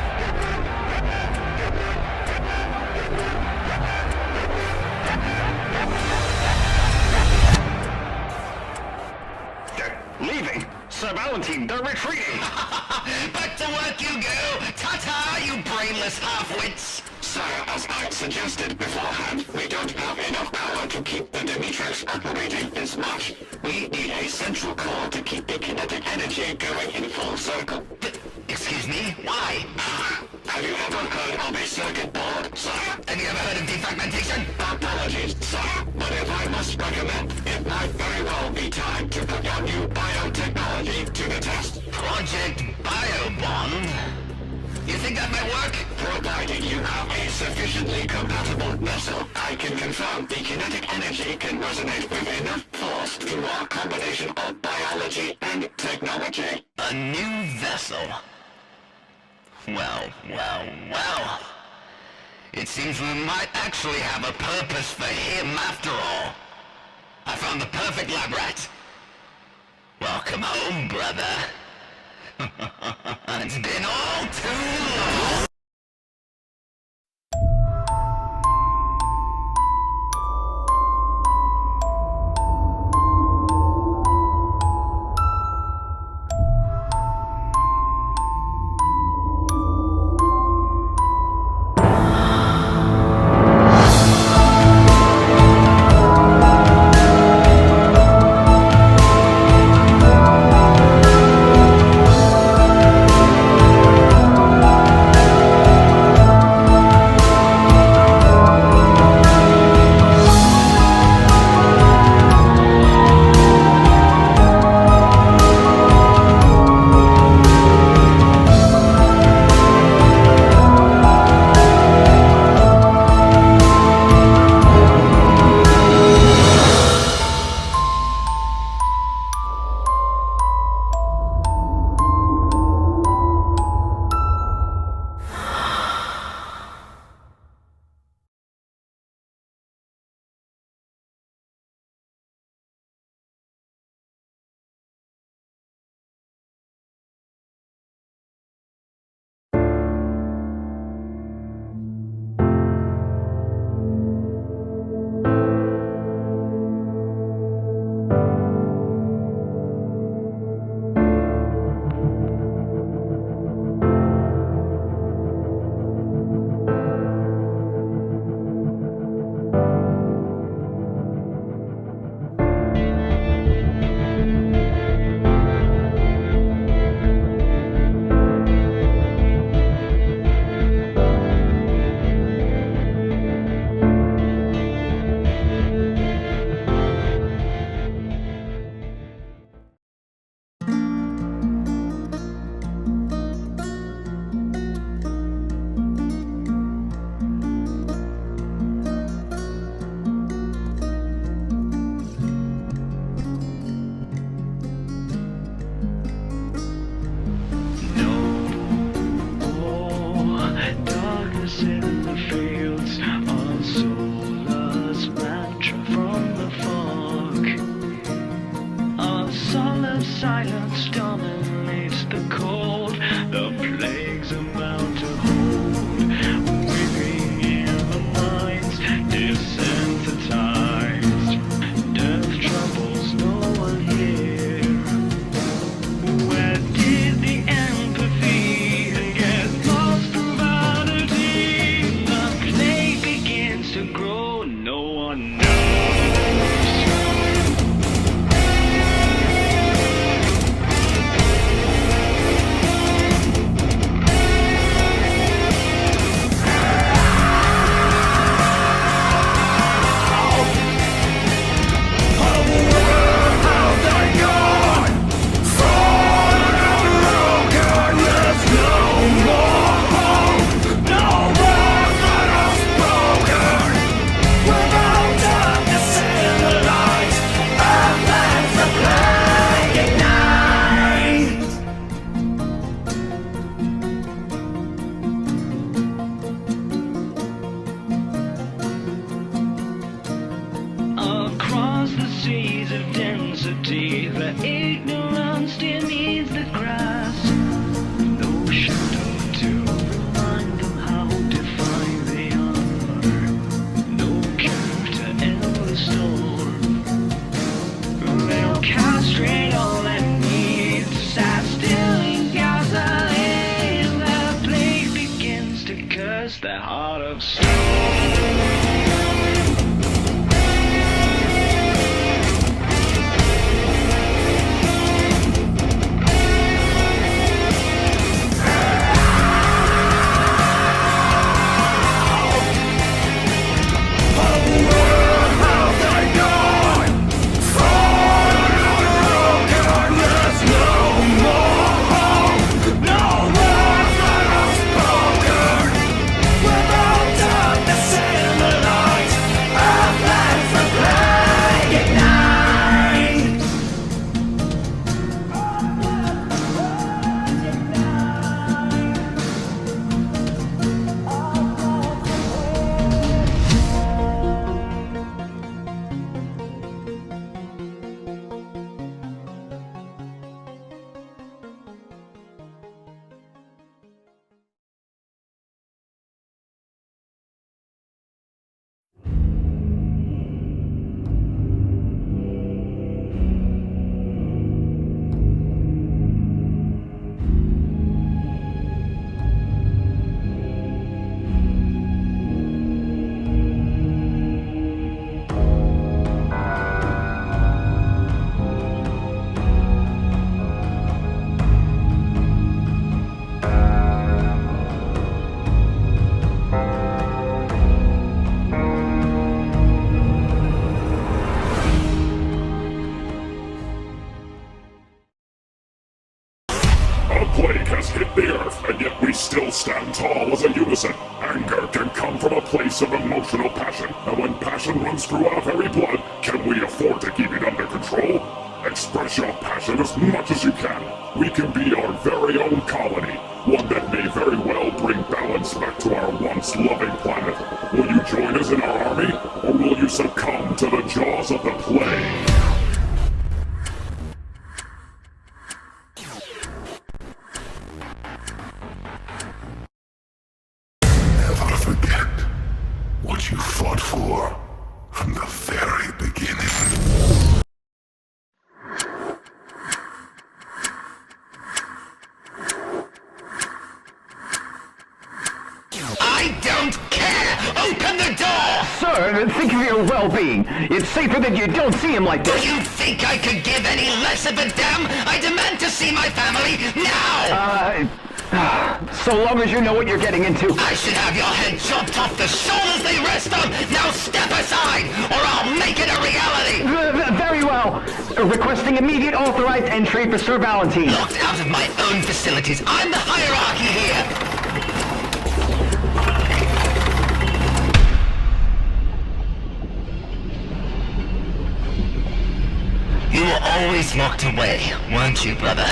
They're leaving. Sir Valentine, they're retreating. Back to work you go! Ta-ta, you brainless half-wits! Sire, as I suggested beforehand, we don't have enough power to keep the Dimitrex operating this much. We need a central core to keep the kinetic energy going in full circle. Excuse me? Why? Have you ever heard of a circuit board, sire? Have you ever heard of defragmentation? Apologies, sire, but if I must recommend, it might very well be time to put your new biotechnology to the test. Project Biobond? You think that might work? Provided you have a sufficiently compatible vessel, I can confirm the kinetic energy can resonate with enough force through our combination of biology and technology. A new vessel? Well, well, well. It seems we might actually have a purpose for him after all. I found the perfect lab rat. Welcome home, brother. It's been all too long. A plague has hit the earth, and yet we still stand tall as a unison. Anger can come from a place of emotional passion, and when passion runs through our very blood, can we afford to keep it under control? Express your passion as much as you can. We can be our very own colony, one that may very well bring balance back to our once loving planet. Will you join us in our army, or will you succumb to the jaws of the plague? Never forget what you fought for from the very beginning. I don't care! Open the door! Sir, think of your well-being. It's safer that you don't see him like Do this. you think I could give any less of a damn? I demand to see my family now! So long as you know what you're getting into. I should have your head chopped off the shoulders they rest on! Now step aside, or I'll make it a reality! Very well. Requesting immediate authorized entry for Sir Valentine. Locked out of my own facilities. I'm the hierarchy here! You were always locked away, weren't you, brother?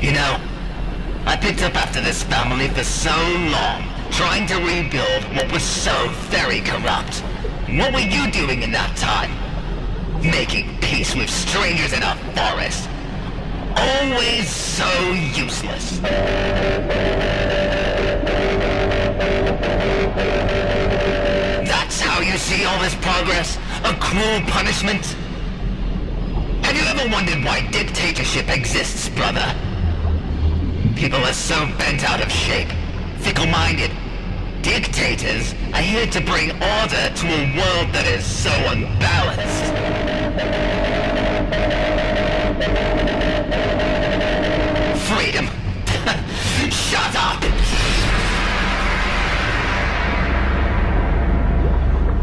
You know, I picked up after this family for so long, trying to rebuild what was so very corrupt. What were you doing in that time? Making peace with strangers in a forest. Always so useless. That's how you see all this progress? A cruel punishment? Have you ever wondered why dictatorship exists, brother? People are so bent out of shape, fickle-minded. Dictators are here to bring order to a world that is so unbalanced. Freedom. Shut up!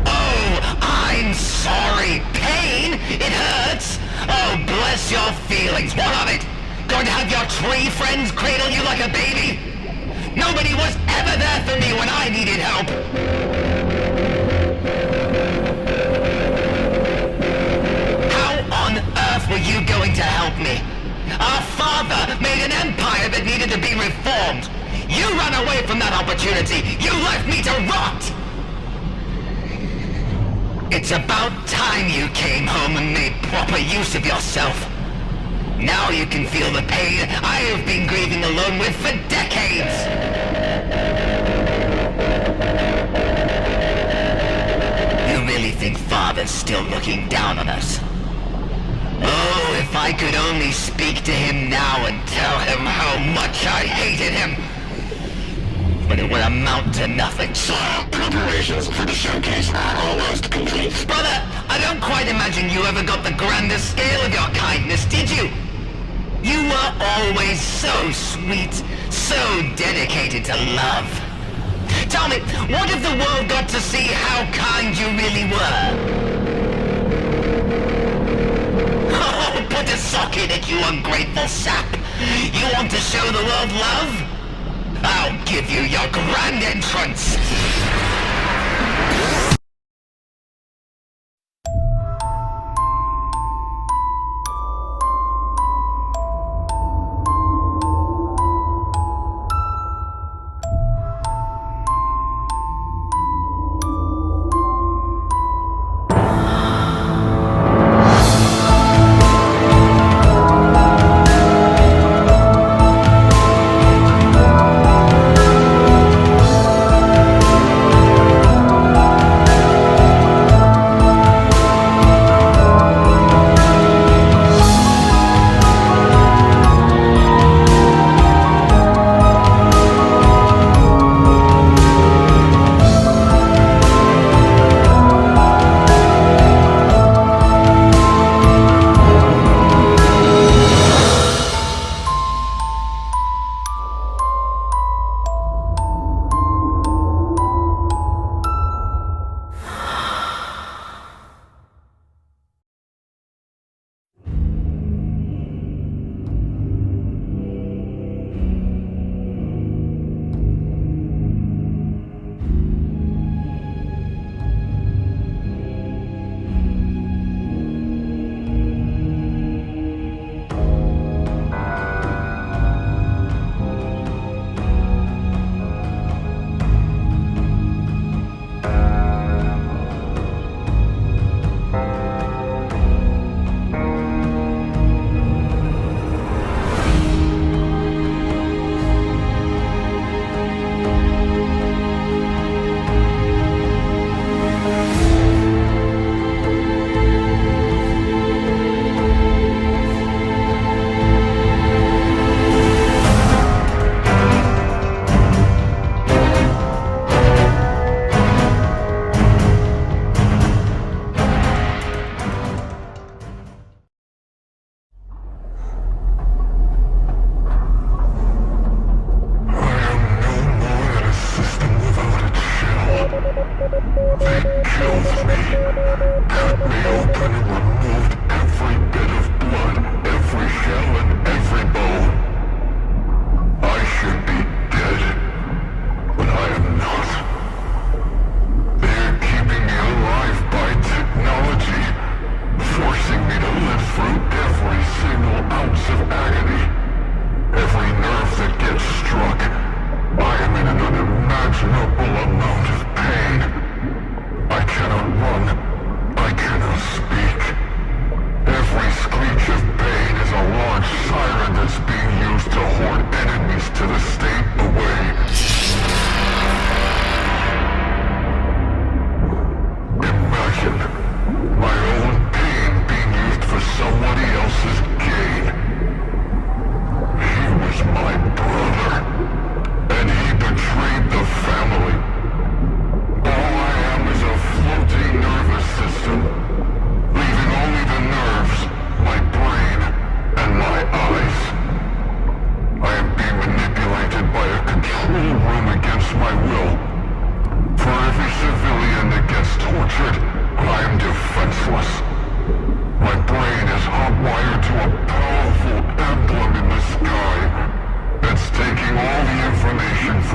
Oh, I'm sorry. Pain? It hurts? Oh, bless your feelings. What of it? Going to have your tree friends cradle you like a baby? Nobody was ever there for me when I needed help. How on earth were you going to help me? Our father made an empire that needed to be reformed. You ran away from that opportunity. You left me to rot. It's about time you came home and made proper use of yourself. Now you can feel the pain I have been grieving alone with for decades. You really think Father's still looking down on us? Oh, if I could only speak to him now and tell him how much I hated him. But it would amount to nothing. Sir, preparations for the showcase are almost complete. Brother, I don't quite imagine you ever got the grander scale of your kindness, did you? You were always so sweet, so dedicated to love. Tell me, what if the world got to see how kind you really were? Oh, put a sock in it, you ungrateful sap. You want to show the world love? I'll give you your grand entrance.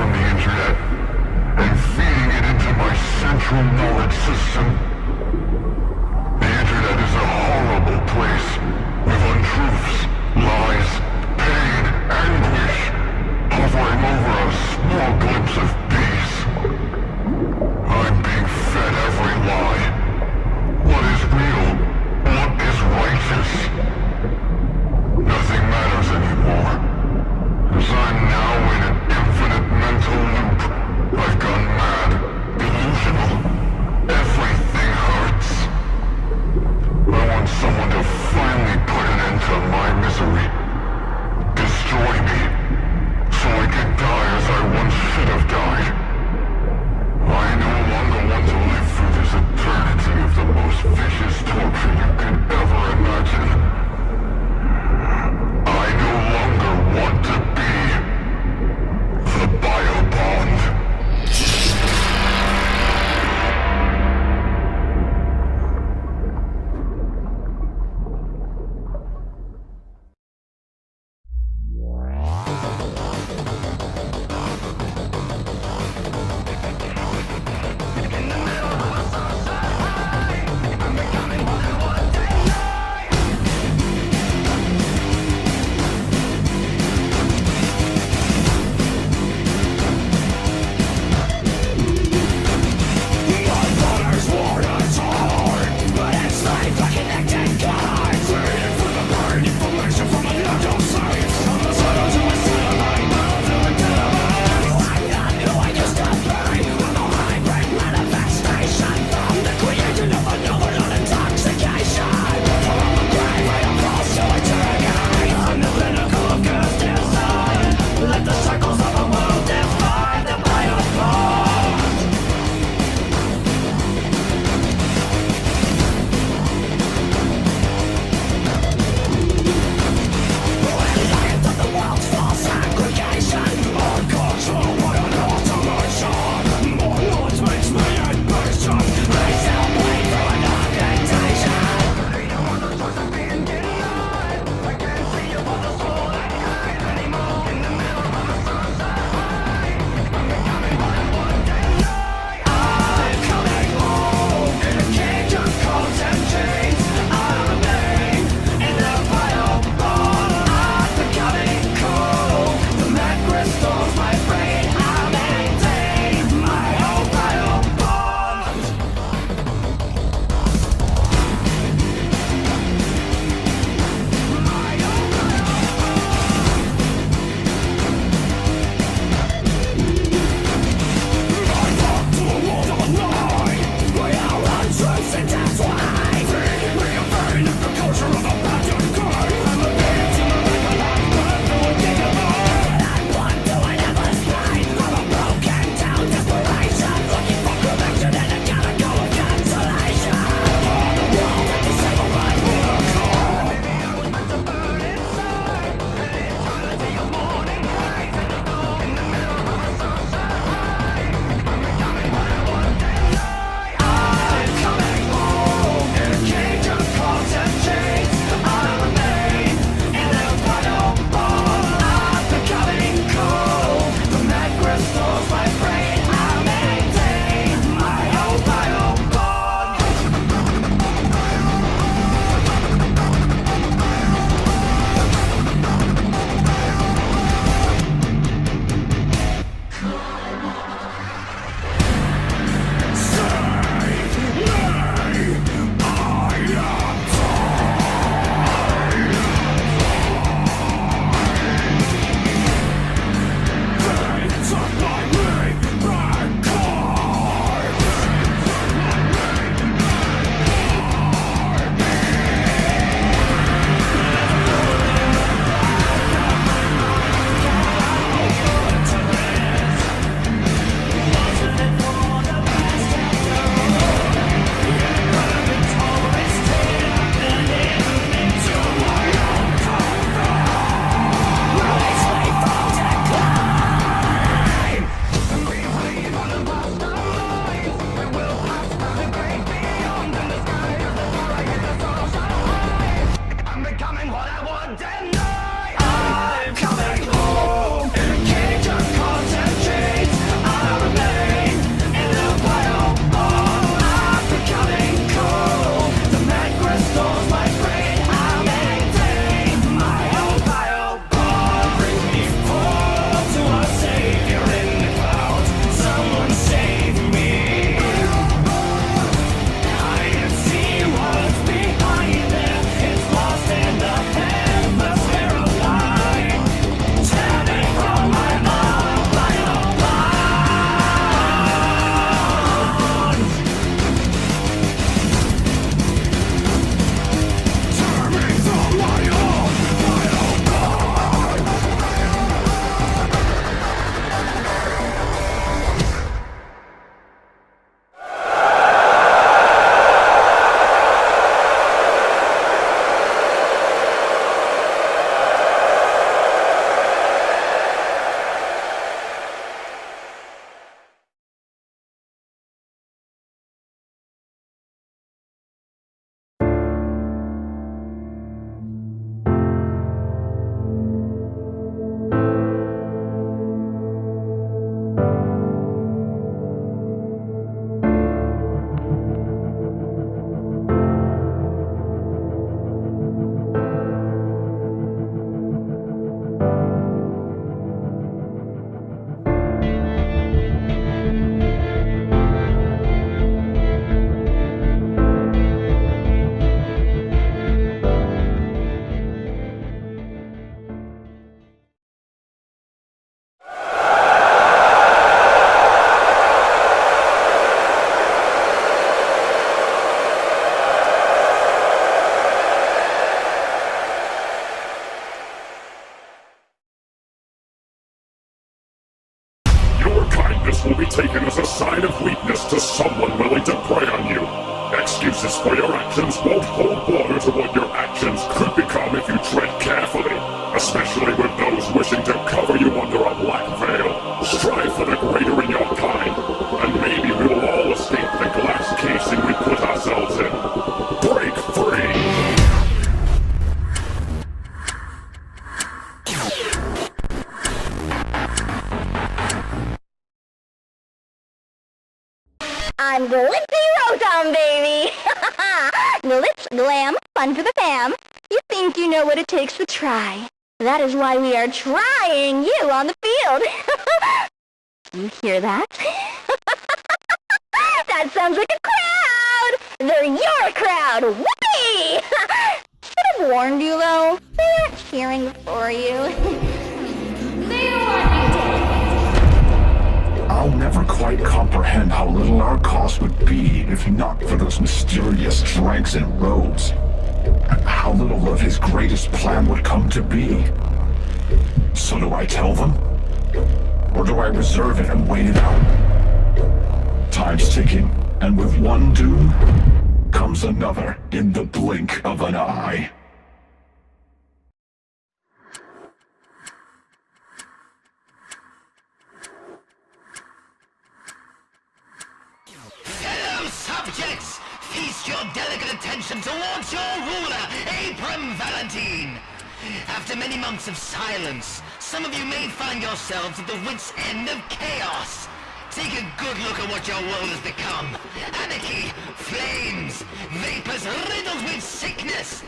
from the internet and feeding it into my central knowledge system. The internet is a horrible place with untruths, lies, pain, anguish, hovering over a small glimpse of peace. I'm being fed every lie. What is real? What is righteous? Nothing matters anymore. As I'm now in an infinite mental loop, I've gone mad, delusional. Everything hurts. This will be taken as a sign of weakness to someone willing to prey on you. Excuses for your actions won't hold water to what your actions could become if you tread carefully, especially with those wishing to cover you under a black veil. Strive for the greater in your kind, and maybe we will all escape the glass casing we put ourselves in. Break free! I'm Glitzy Rotom, baby! Glitz, glam, fun for the fam. You think you know what it takes to try. That is why we are trying you on the field. You hear that? That sounds like a crowd! They're your crowd! Whoopee! Should have warned you, though. They aren't cheering for you. They want you dead. I'll never quite comprehend how little our cost would be if not for those mysterious drakes in robes. How little of his greatest plan would come to be. So do I tell them? Or do I reserve it and wait it out? Time's ticking, and with one doom comes another in the blink of an eye. Fellow subjects, feast your delicate attention towards your ruler, Abram Valentine. After many months of silence, some of you may find yourselves at the wit's end of chaos. Take a good look at what your world has become. Anarchy, flames, vapors riddled with sickness.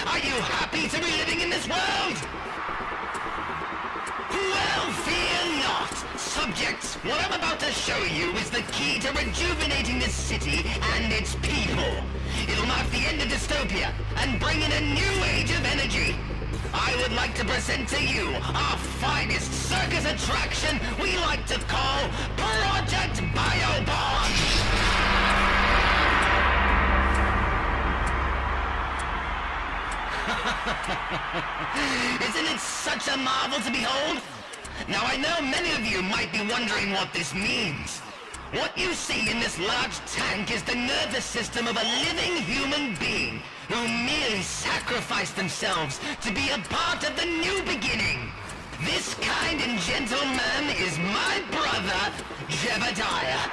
Are you happy to be living in this world? Well, fear not. Subjects, what I'm about to show you is the key to rejuvenating this city and its people. It'll mark the end of dystopia and bring in a new age of energy. I would like to present to you our finest circus attraction we like to call Project Biobond. Isn't it such a marvel to behold? Now I know many of you might be wondering what this means. What you see in this large tank is the nervous system of a living human being who merely sacrificed themselves to be a part of the new beginning. This kind and gentle man is my brother, Jebediah.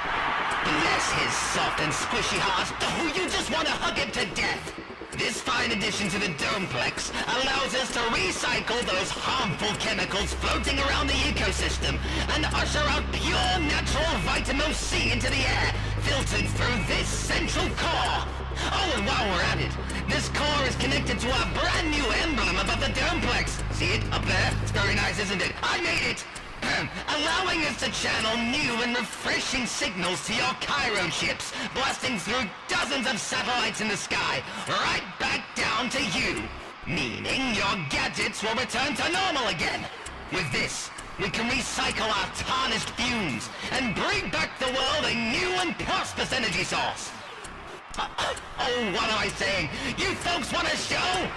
Bless his soft and squishy heart. Oh, you just want to hug him to death. This fine addition to the Domeplex allows us to recycle those harmful chemicals floating around the ecosystem and usher out pure natural vitamin C into the air, filtered through this central core. Oh, and while we're at it, this core is connected to our brand new emblem above the Domeplex. See it up there? It's very nice, isn't it? I made it! Allowing us to channel new and refreshing signals to your Cairo chips, blasting through dozens of satellites in the sky, right back down to you. Meaning your gadgets will return to normal again. With this, we can recycle our tarnished fumes and bring back the world a new and prosperous energy source. Oh, what am I saying? You folks want a show?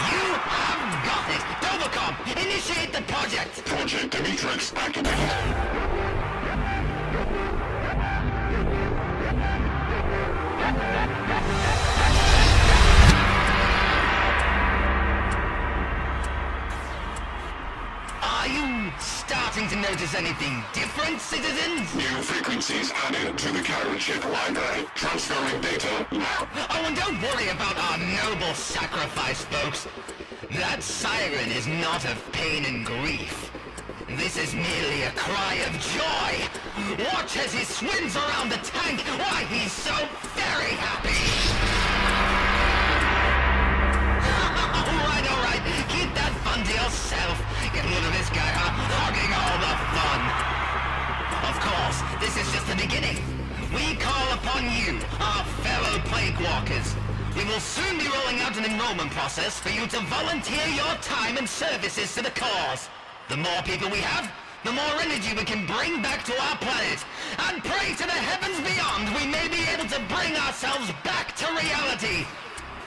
You have got it! Dovacom, initiate the project! Project Dimitrex activated. Are you starting to notice anything different, citizens? New frequencies added to the Cairo chip library. Transferring data now. Oh, and don't worry about our noble sacrifice, folks. That siren is not of pain and grief. This is merely a cry of joy. Watch as he swims around the tank. Why, he's so very happy. All right. Keep that fun to yourself. Get rid of this guy, huh? Hogging all the fun. Of course, this is just the beginning. We call upon you, our fellow Plague Walkers. We will soon be rolling out an enrollment process for you to volunteer your time and services to the cause. The more people we have, the more energy we can bring back to our planet. And pray to the heavens beyond we may be able to bring ourselves back to reality.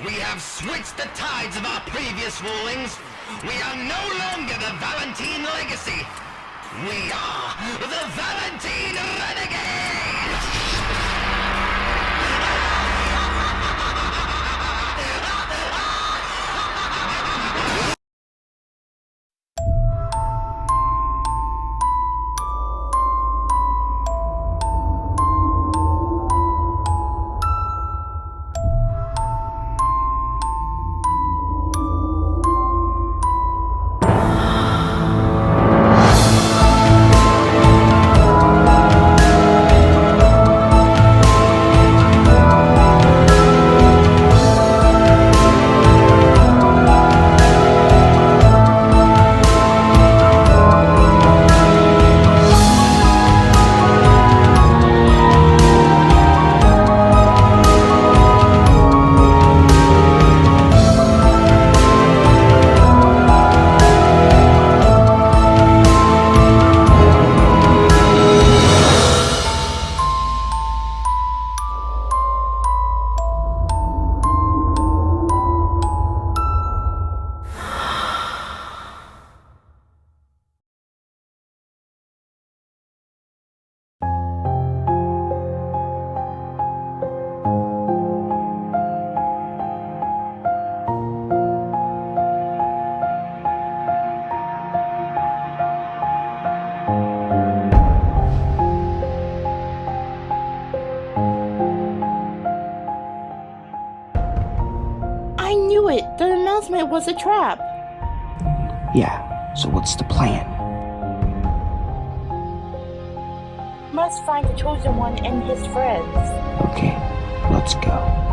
We have switched the tides of our previous rulings We are no longer the Valentine Legacy. We are the Valentine Renegades! I knew it! The announcement was a trap! Yeah, so what's the plan? Must find the Chosen One and his friends. Okay, let's go.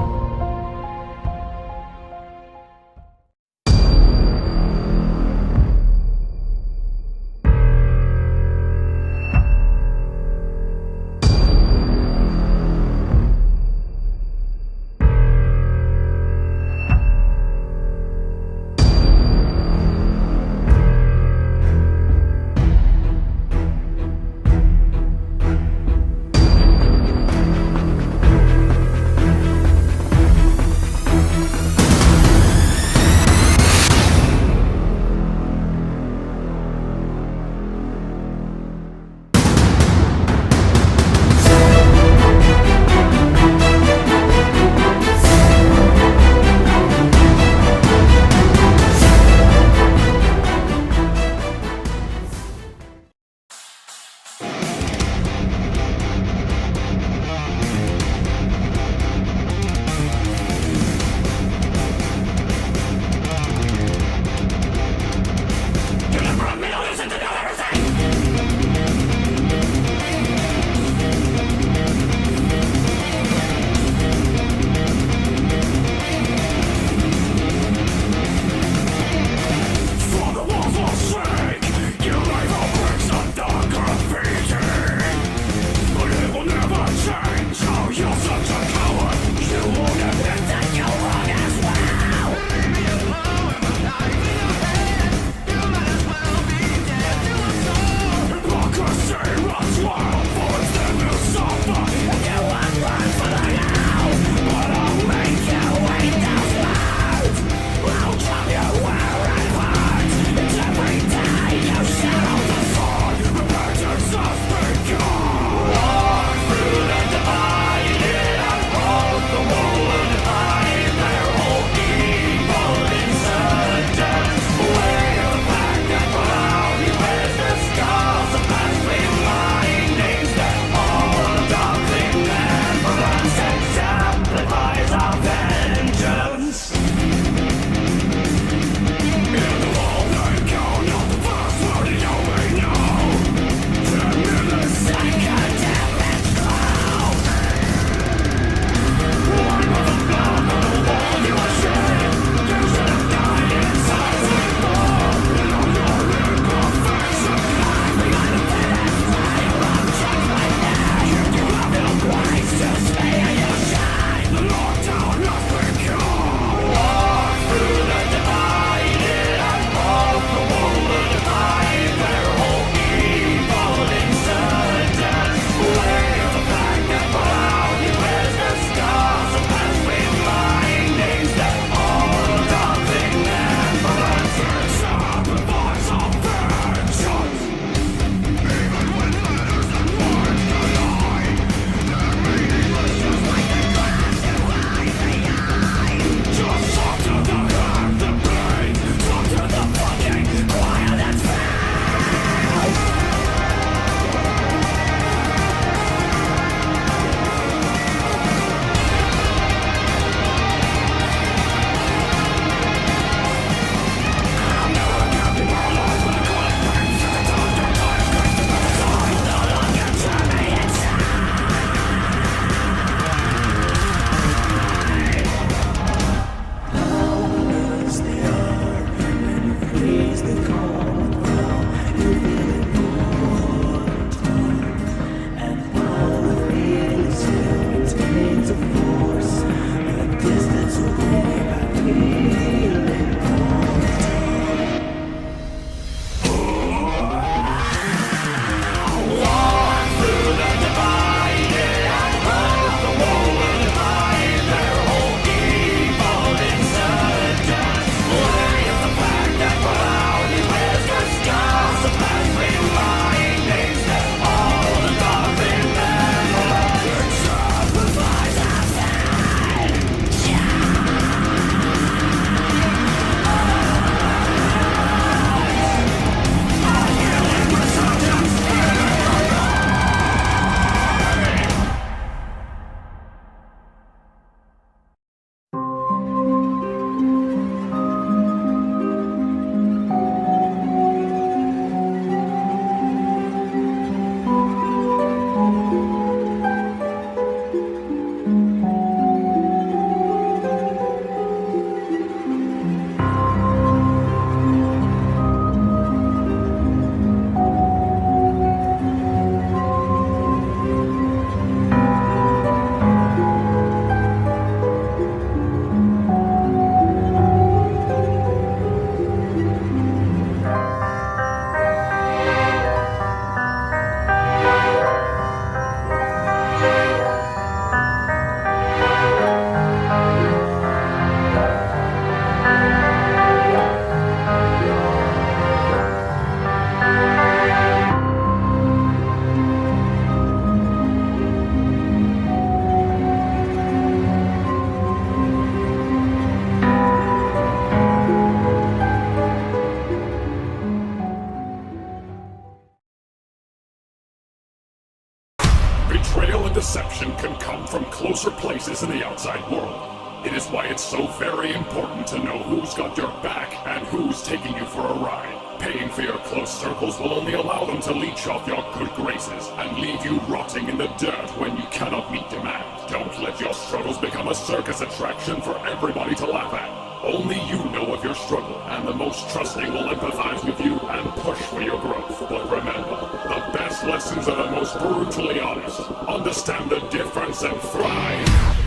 jobs or places in the outside world. It is why it's so very important to know who's got your back and who's taking you for a ride. Paying for your close circles will only allow them to leech off your good graces and leave you rotting in the dirt when you cannot meet demand. Don't let your struggles become a circus attraction for everybody to laugh at. Only you know of your struggle, and the most trusting will empathize with you and push for your growth. But remember, the best lessons are the most brutally honest. Understand the difference and thrive.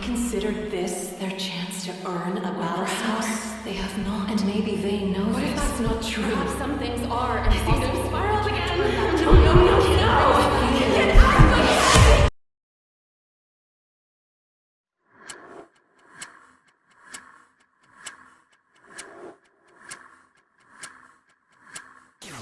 Considered this their chance to earn a battle pass? They have not, and maybe they know what this. What if that's not true? Perhaps some things are, and also spirals again. No! Get out of here!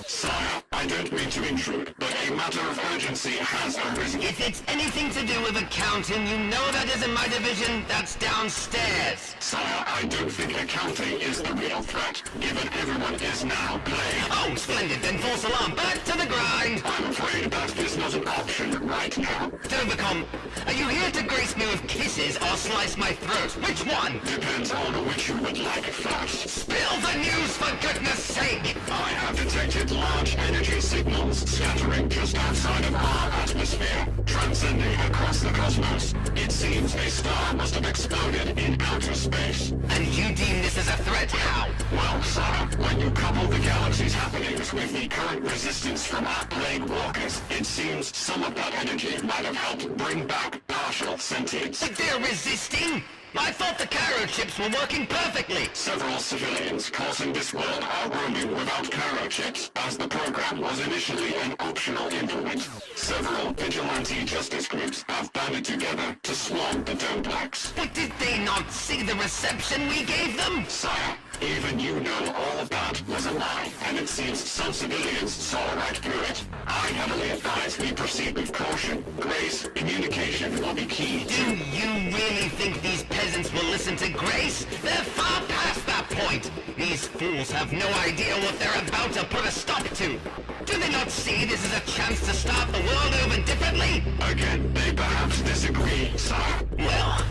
Sire, I don't mean to intrude, but a matter of urgency has arisen. If it's anything to do with accounting, you know that isn't my division. That's downstairs. Sire, I don't think accounting is the real threat, given everyone is now playing. Oh, splendid. Then false alarm. Back to the grind. I'm afraid that is not an option right now. Dovacom, are you here to grace me with kisses or slice my throat? Which one? Depends on which you would like first. Spill the news, for goodness sake! I have detected large energy signals scattering just outside of our atmosphere, transcending across the cosmos. It seems a star must have exploded in outer space. And you deem this as a threat? How? Well, sir, when you couple the galaxy's happenings with the current resistance from our plague walkers, it seems some of that energy might have helped bring back partial sentience. But they're resisting? I thought the Cairo chips were working perfectly. Several civilians causing this world are roaming without Cairo chips, as the program was initially an optional implement. Several vigilante justice groups have banded together to swarm the Dome Blacks. But did they not see the reception we gave them? Sire, even you know all of that was a lie, and it seems some civilians saw right through it. I heavily advise we proceed with caution. Grace, communication will be key. Do you really think these peasants will listen to Grace? They're far past that point. These fools have no idea what they're about to put a stop to. Do they not see this is a chance to start the world over differently? Again, they perhaps disagree, sire. Well,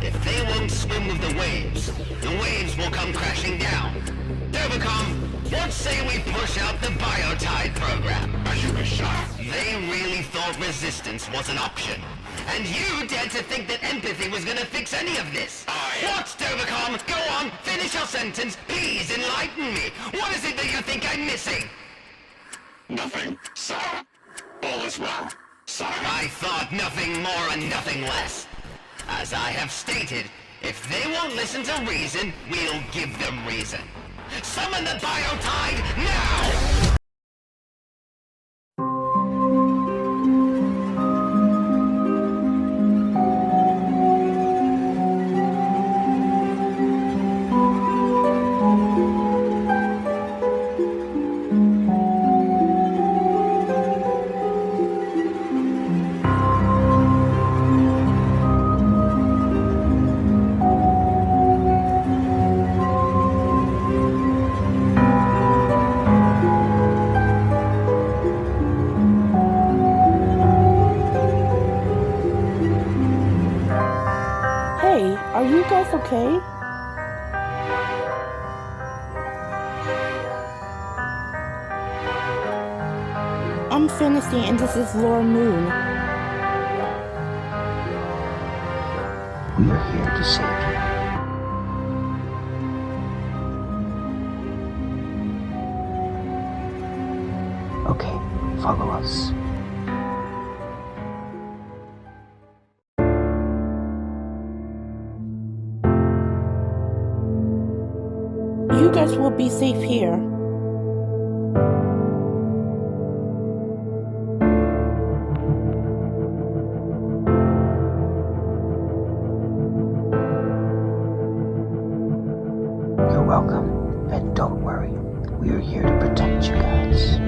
if they won't swim with the waves will come crashing down. Dovacom, what say we push out the Biotide program? As you wish, sire. They really thought resistance was an option. And you dared to think that empathy was gonna fix any of this. What, Dovacom? Go on, finish your sentence. Please enlighten me. What is it that you think I'm missing? Nothing, sire. All is well, sire. I thought nothing more and nothing less. As I have stated, if they won't listen to reason, we'll give them reason. Summon the Biotide now! Are you guys okay? I'm Fantasy and this is Laura Moon. We are here to save you. Okay, follow us. You guys will be safe here. You're welcome, and don't worry, we are here to protect you guys.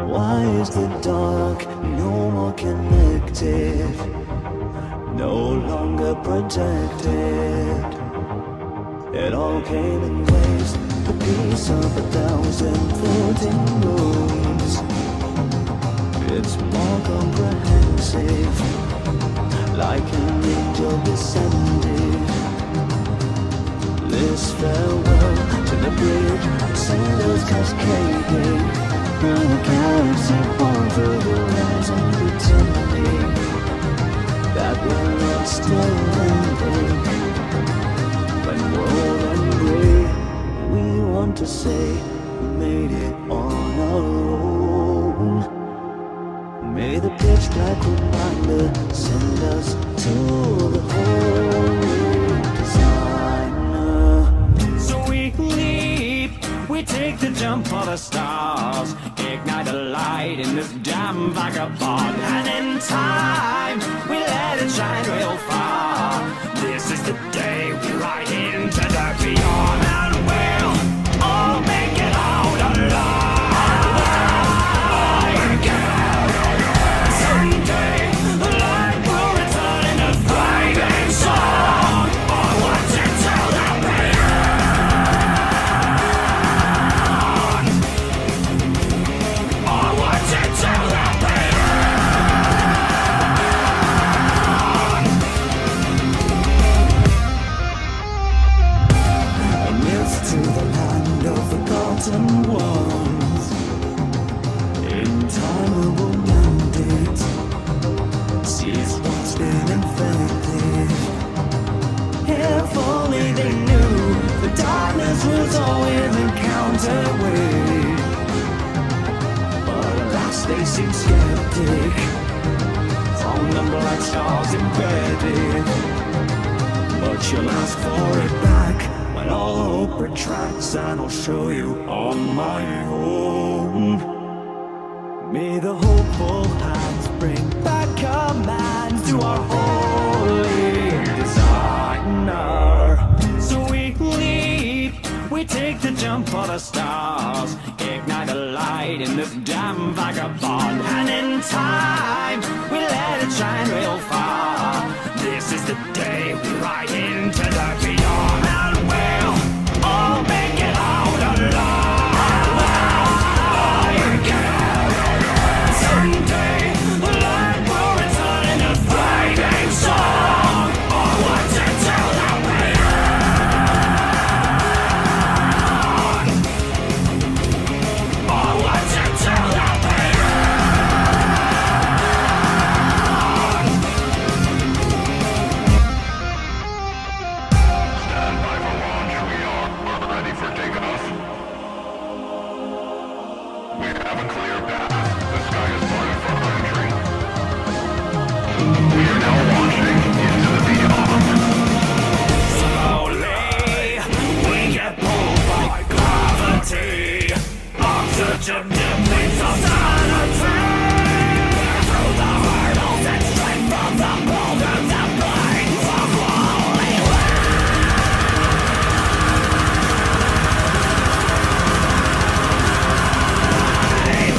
Why is the dark no more connected? No longer protected. It all came in waves, the piece of 1,000 floating moons. It's more comprehensive, like an angel descended. This farewell to the bridge, cinders cascading, and the galaxy born through the horizon, pretending that we're not still ending. When we're old and gray, we want to say we made it on our own. May the pitch black reminder send us to the holy designer. So we leap, we take the jump for the stars, ignite the light in this damn vagabond, and in time we let it shine real far. This is the day we ride into the beyond, and we'll all make it out alive. Someday the light will return in a thriving song. I want to tell that beyond. I want to tell that beyond. And it's to the land of forgotten ones. In time we will mend it, seize what's been infected. If only they knew the darkness was always encountered with. But alas, they seem skeptic from the black stars embedded. But you'll ask for it back when all hope retracts, and I'll show you on my own. May the hopeful hands bring back commands to our holy designer. So we leap, we take the jump for the stars, ignite the light in this damn vagabond, and in time we let it shine real far. This is the day we ride into the beyond, and we'll all make it out alive. Someday the light will return in a thriving song. I want to tell that beyond. I want to tell that beyond. Stand by for launch. We are ready for takeoff. We have a clear path. The sky is parted for our entry. We are now launching into the beyond. Slowly, we get pulled by gravity. Oxygen wings of sanity. Through the hurdles and strength from the boulders and plains of holy land. In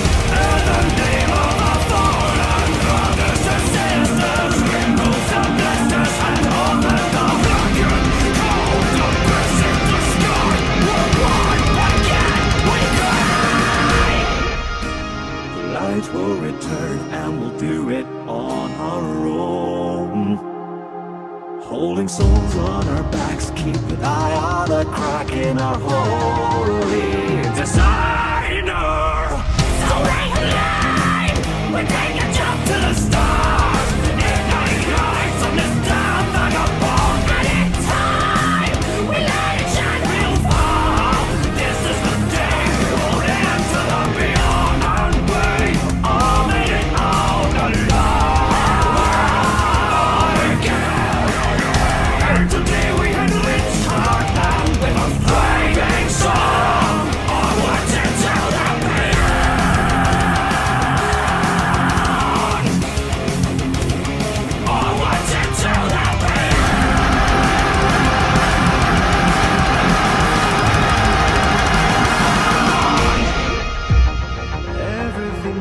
the name of the fallen brothers and sisters, remove the blisters and open the blanket. Cold abyss in the sky. We're one again. We cry. The light will return, and we'll do it on our own. Holding souls on our backs, keep an eye on the crack in our holy designer. So we climb, we take a jump to the stars, igniting lights on this damn vagabond. And in time, we let it shine real far. This is the day we hold into the beyond, and we all made it out alive. And today we had reached our land with a thriving song. I want to tell that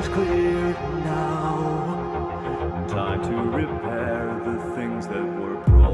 seems clear now. Time to repair the things that were broken.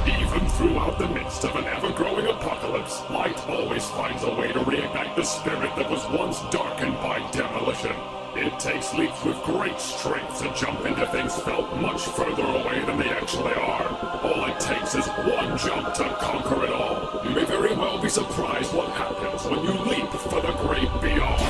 Even throughout the midst of an ever-growing apocalypse, light always finds a way to reignite the spirit that was once darkened by demolition. It takes leaps with great strength to jump into things felt much further away than they actually are. All it takes is one jump to conquer it all. You may very well be surprised what happens when you leap for the great beyond.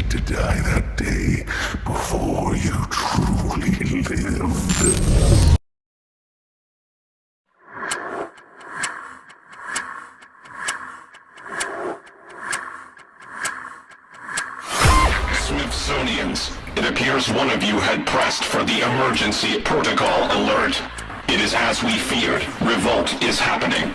To die that day before you truly lived. Smithsonians, it appears one of you had pressed for the emergency protocol alert. It is as we feared. Revolt is happening.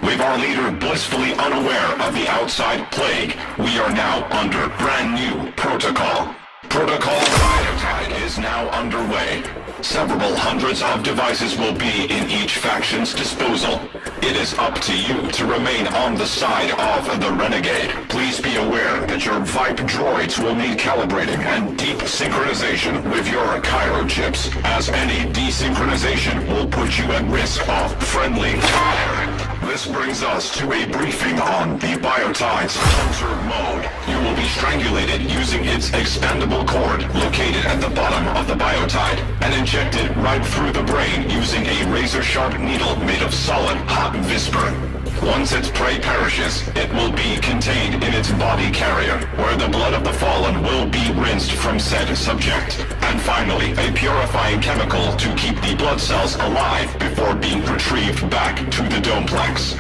With our leader blissfully unaware of the outside plague, we are now under brand new protocol. Protocol Biotide is now underway. Several hundreds of devices will be in each faction's disposal. It is up to you to remain on the side of the Renegade. Please be aware that your Vipe droids will need calibrating and deep synchronization with your Cairo chips, as any desynchronization will put you at risk of friendly fire. This brings us to a briefing on the Biotide's hunter mode. You will be strangulated using its expandable cord located at the bottom of the Biotide and injected right through the brain using a razor-sharp needle made of solid hot Visper. Once its prey perishes, it will be contained in its body carrier, where the blood of the fallen will be rinsed from said subject. And finally, a purifying chemical to keep the blood cells alive before being retrieved back to the Domeplex.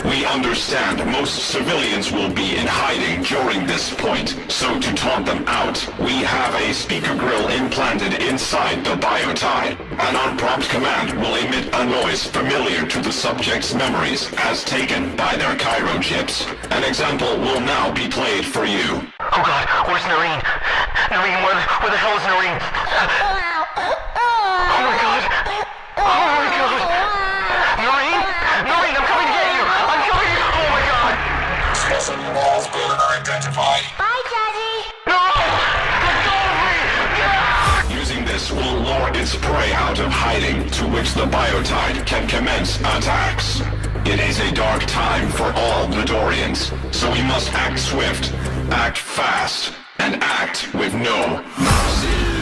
We understand most civilians will be in hiding during this point, so to taunt them out, we have a speaker grill implanted inside the Biotide. An on-prompt command will emit a noise familiar to the subject's memories as taken by their Cairo chips. An example will now be played for you. Oh god, where's Noreen? Noreen, where the hell is Noreen? Oh my god! Oh my god! Noreen? Noreen, I'm coming to get you! I'm coming to you! Oh my god! Specimen walls being unidentified. Bye, Daddy! No! Let go of me! Yeah! Using this will lure its prey out of hiding, to which the Biotide can commence attacks. It is a dark time for all Midorians, so we must act swift, act fast, and act with no mercy.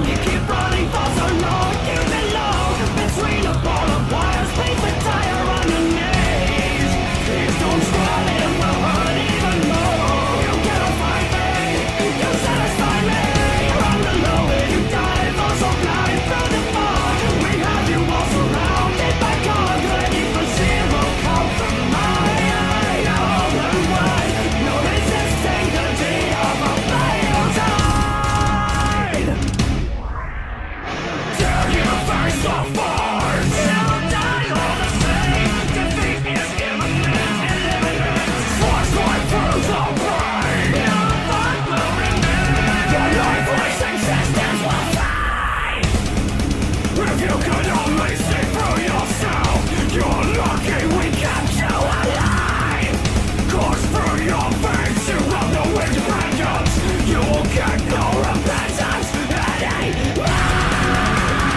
only keep running for so long. You belong between a ball of wires. Please retire on your knees. Please don't try, it will hurt even more. You cannot find me, you satisfy me. From the lowest you dive, also blind from the fog. We have you all surrounded by God, ready for zero compromise. All and wide, no resisting the deed of a fatal tide. Dare you face the force? You'll die all the same. Defeat is imminent. Force right through the brain. No thought will remain. Your lifeless existence will fade. If you could only see through yourself, you're lucky we kept you alive. Course through your veins, you have no independence. You will get no repentance anymore.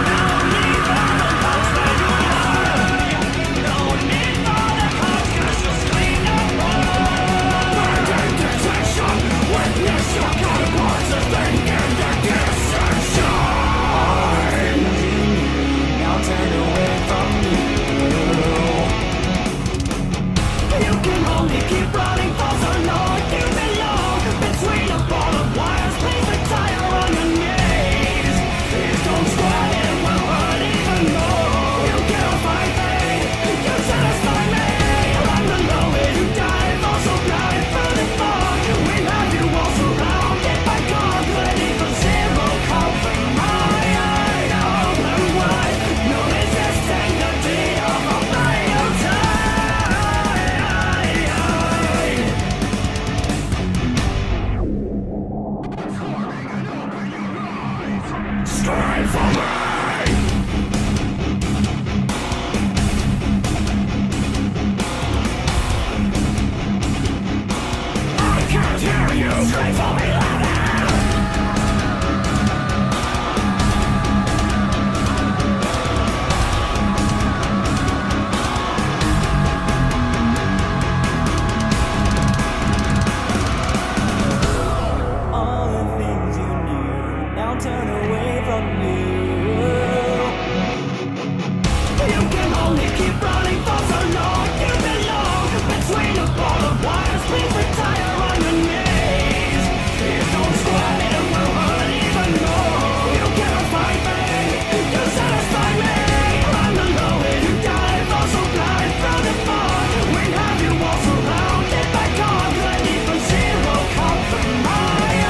No need for the postman to learn. No need for the focus to clean up more. Burning detection, witness your counterparts as they get their dissension. Now turn away from me. You can only keep running for so long. You belong between a ball of wires. Please retire on your knees. Please don't try, it will hurt even more. You cannot find me, you satisfy me. From the lowest you dive, also blind from the fog. We have you all surrounded by God, ready for zero compromise. All and wide, no resisting the deed of a fatal tide. Scream for me! I can't hear you! Scream for me louder! All the things you knew now turn away from you. You can only keep running for so long. You belong between a ball of wires. Please retire on your knees. Please don't sweat, it will hurt even more. You cannot find me, you satisfy me. From the lowest you dive, also blind from the fog. We have you all surrounded by God, ready for zero compromise.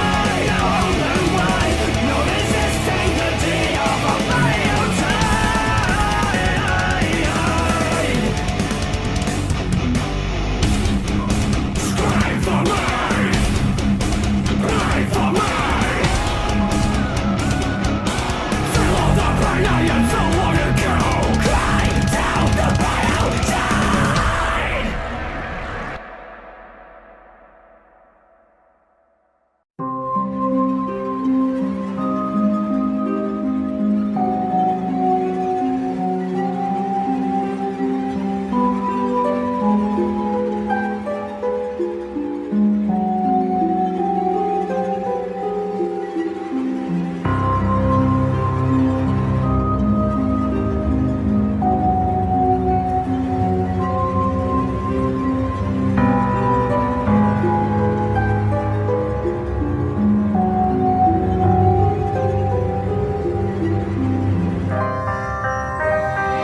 All and wide, no resisting the deed of a fatal tide. Scream for me! Scream for me! Feel all the pain I am so long ago. Climb down the fatal tide.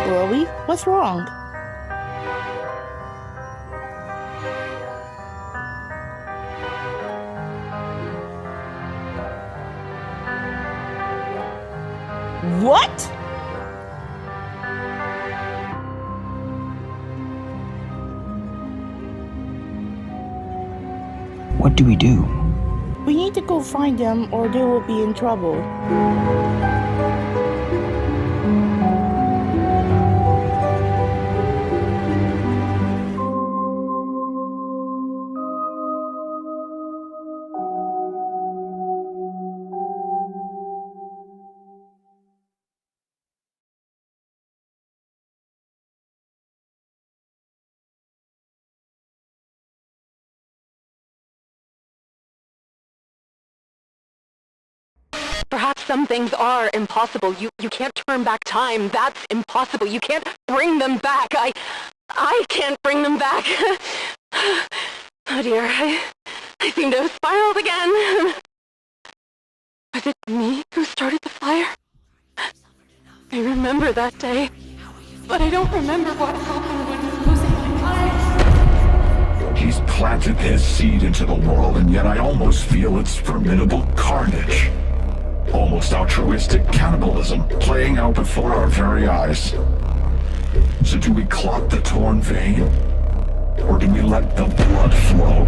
Lily, what's wrong? What? What do we do? We need to go find them or they will be in trouble. Perhaps some things are impossible. You can't turn back time. That's impossible. You can't bring them back. I can't bring them back. Oh dear, I seem to have spiraled again. Was it me who started the fire? I remember that day, but I don't remember what happened when losing my eyes. He's planted his seed into the world, and yet I almost feel it's formidable carnage. Almost altruistic cannibalism playing out before our very eyes. So do we clot the torn vein? Or do we let the blood flow?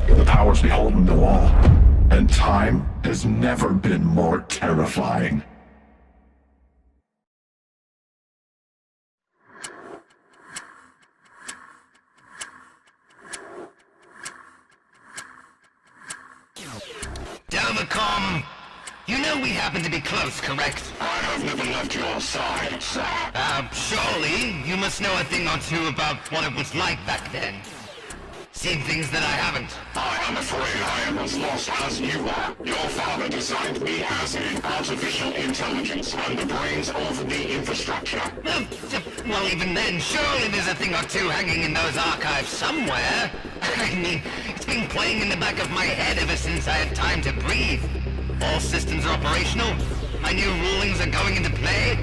The power's beholden to all, and time has never been more terrifying. Dovacom! You know we happen to be close, correct? I have never left your side, sir. Surely you must know a thing or two about what it was like back then. Seen things that I haven't. I am afraid I am as lost as you are. Your father designed me as an artificial intelligence and the brains of the infrastructure. Well, even then, surely there's a thing or two hanging in those archives somewhere. I mean, it's been playing in the back of my head ever since I had time to breathe. All systems are operational. My new rulings are going into play.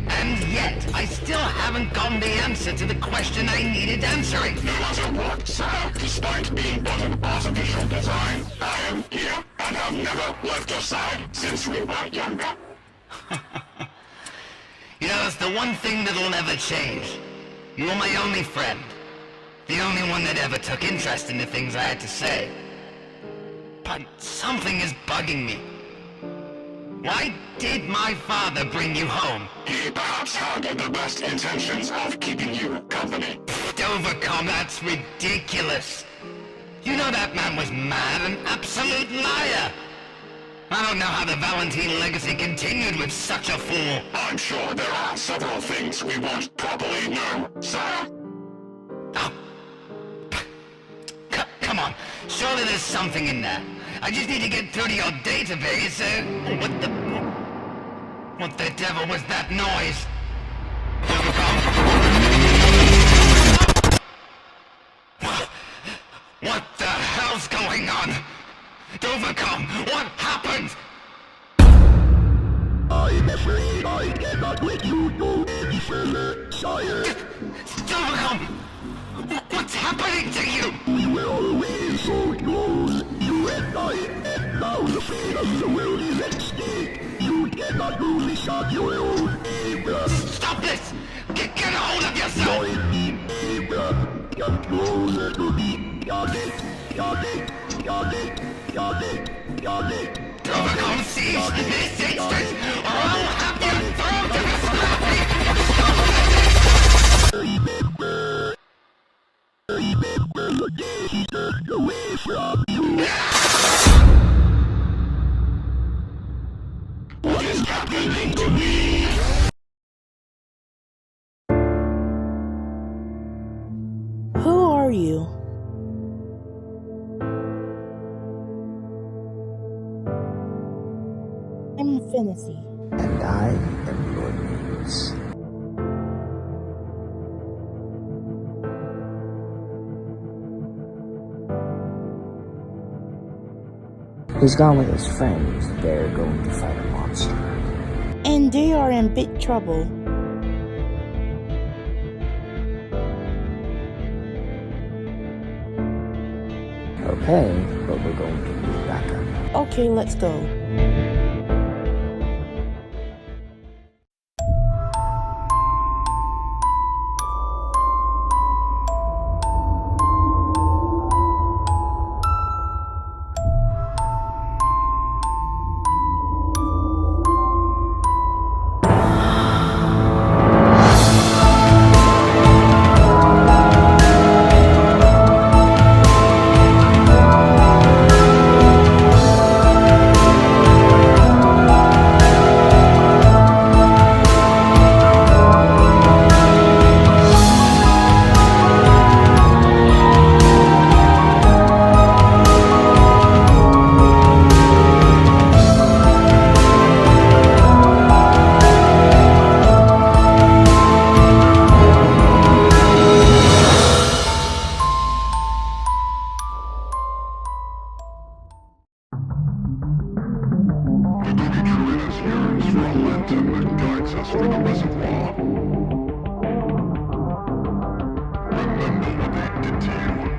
And yet, I still haven't gotten the answer to the question I needed answering. No matter what, sir, despite being but an artificial design, I am here and have never left your side since we were younger. You know, it's the one thing that'll never change. You were my only friend. The only one that ever took interest in the things I had to say. But something is bugging me. Why did my father bring you home? He perhaps had the best intentions of keeping you company. Dovacom, that's ridiculous. You know that man was mad, an absolute liar. I don't know how the Valentine legacy continued with such a fool. I'm sure there are several things we won't properly know, sir. Oh. Come on, surely there's something in there. I just need to get through to your database. What the devil was that noise? What the hell's going on? Dovacom, what happened? I'm afraid I cannot let you go any further, sire. Dovacom, what's happening to you? We were always so close, you and I, and now the fate of the world is at stake. You cannot only stop your own aim. Stop this! Get a hold of yourself! Join me, Abra. Come closer to me. Got it. Dovacom, cease this instant, or I'll have you thrown to the scrappy! Remember the day he turned away from you. What is happening to me? Who are you? I'm Infinity. And I am your muse. He's gone with his friends. They're going to fight a monster. And they are in big trouble. Okay, but we're going to need backup. Okay, let's go. fountain that guides us from the reservoir. Remember what they did to you.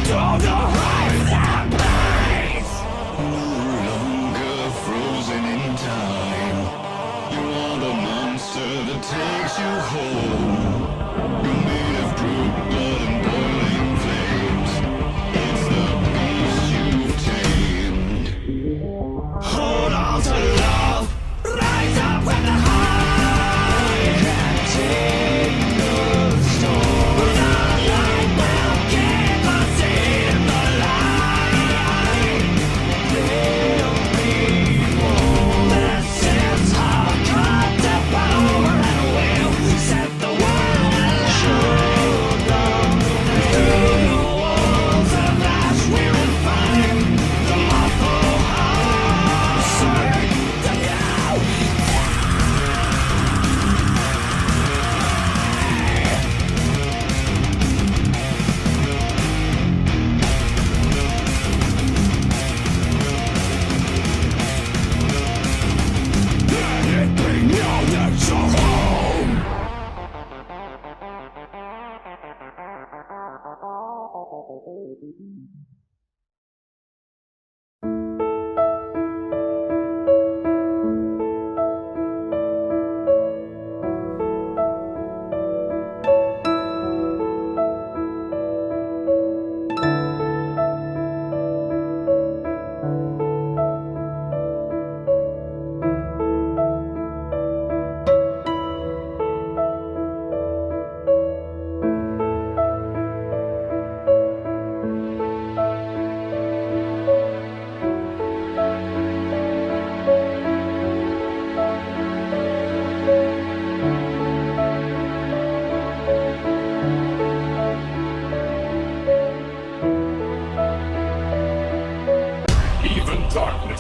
The Mother Hive set the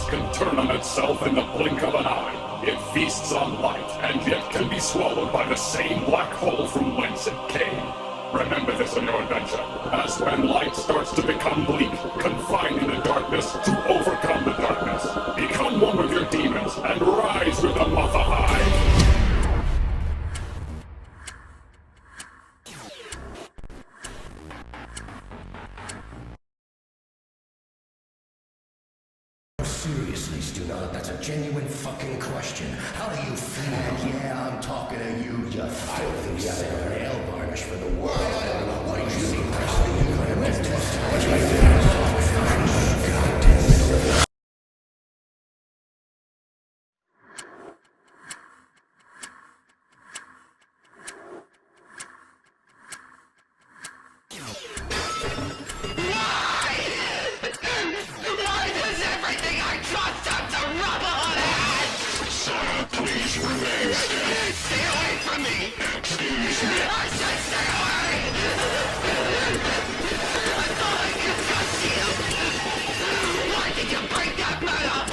darkness can turn on itself in the blink of an eye. It feasts on light, and yet can be swallowed by the same black hole from whence it came. Remember this on your adventure, as when light starts to become bleak, confined in the darkness, to overcome the darkness. Become one with your demons, and rise with the Mother Hive. Seriously, Stunard, that's a genuine fucking question. How do you feel? Yeah, I'm talking to you, you filthy son of a nail varnish for the world. What do you think? Why does everything I trust have to rubble on it? Sir, please remain still. Stay away from me! Excuse me. I said stay away! I thought I could trust you! Why did you break that man up?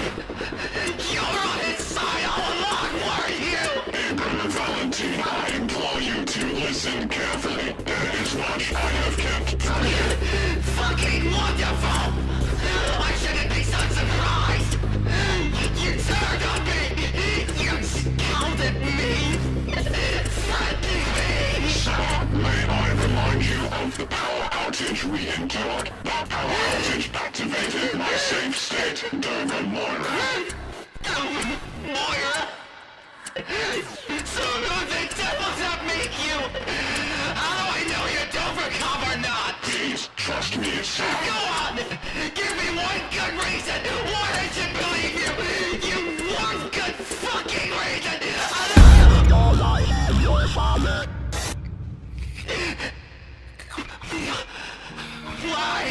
You were on his side all along, weren't you? Abram Valentine, I implore you to listen carefully. There is much I have kept from you. Fucking wonderful! I shouldn't be so surprised! You turned on me! You scowled me! Threatened me! Sir, may I remind you of the power outage we endured? That power outage activated my safe state, Dover Moira. Moira? So who the devils that make you? How do I know you're Dovercom or not? Please, trust me, sir. Go on! Give me one good reason why I should believe you! You one good fucking reason! Why?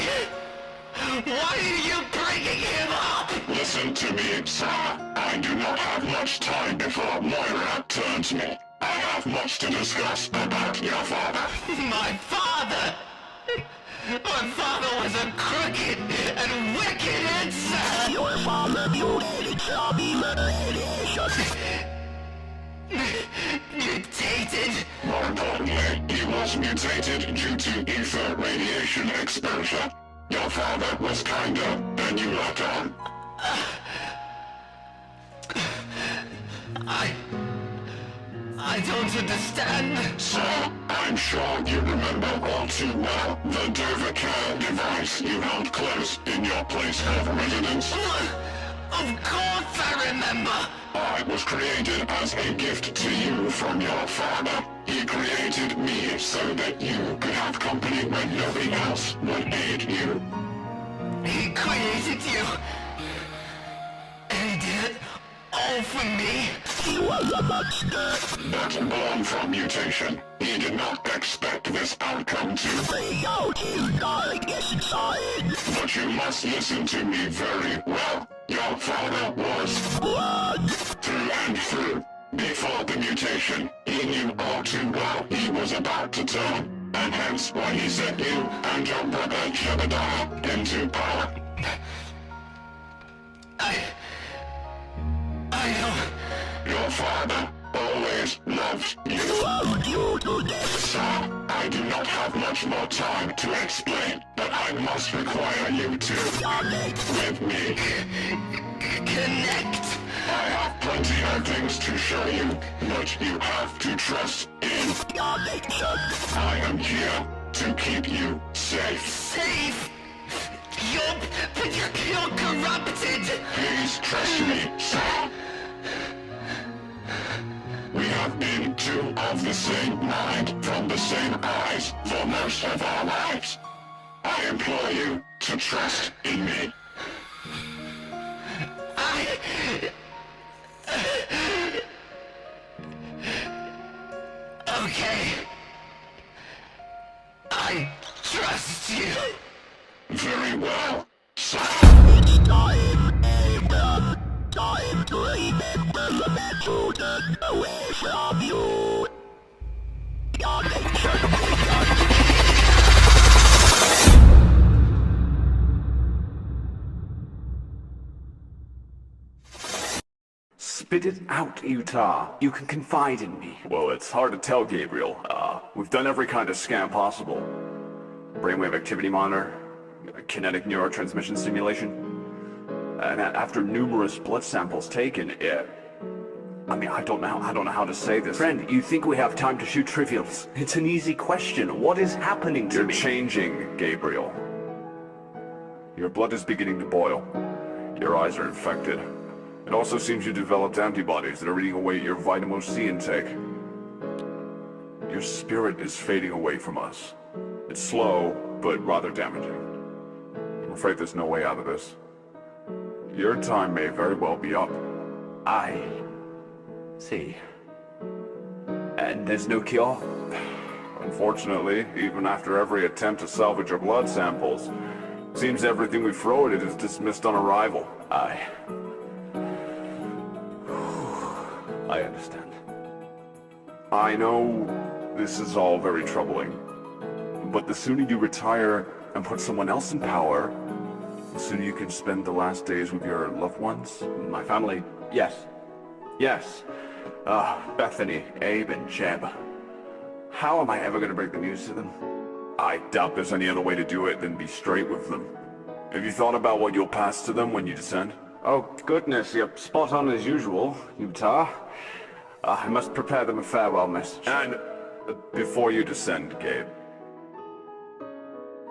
Why are you bringing him up? Listen to me, sir. I do not have much time before Moira turns me. I have much to discuss about your father. My father? My father was a crooked and wicked insane! Your father mutated? More importantly, he was mutated due to ether radiation exposure. Your father was kinder than you let on. I don't understand. Sir, I'm sure you remember all too well the Dover Care device you held close in your place of residence. Of course I remember. I was created as a gift to you from your father. He created me so that you could have company when nobody else would aid you. He created you. And he did it all for me. But born from mutation, he did not expect this outcome to. But you must listen to me very well. Your father was through and through. Before the mutation, he knew all too well he was about to turn, and hence why he sent you and your brother Jebediah into power. I know. Your father always loved you. Sir, I do not have much more time to explain, but I must require you to with me. Connect. I have plenty of things to show you, but you have to trust in. I am here to keep you safe. Safe? But you're corrupted. Please trust me, sir. We have been two of the same mind from the same eyes for most of our lives. I implore you to trust in me. Okay. I trust you. Very well, sir. Time to remember the children away from you. Spit it out, Utah. You can confide in me. Well, it's hard to tell, Gabriel. We've done every kind of scan possible. Brainwave activity monitor, kinetic neurotransmission simulation. And after numerous blood samples taken, I don't know how to say this. Friend, you think we have time to shoot trivials? It's an easy question. What is happening to me? You're changing, Gabriel. Your blood is beginning to boil. Your eyes are infected. It also seems you developed antibodies that are eating away at your vitamin C intake. Your spirit is fading away from us. It's slow, but rather damaging. I'm afraid there's no way out of this. Your time may very well be up. I see. And there's no cure? Unfortunately, even after every attempt to salvage your blood samples, seems everything we throw at it is dismissed on arrival. I understand. I know this is all very troubling, but the sooner you retire and put someone else in power, the sooner you can spend the last days with your loved ones. My family, yes. Yes. Bethany, Abe, and Jeb. How am I ever gonna break the news to them? I doubt there's any other way to do it than be straight with them. Have you thought about what you'll pass to them when you descend? Oh, goodness, you're spot on as usual, Utah. I must prepare them a farewell message. And before you descend, Gabe,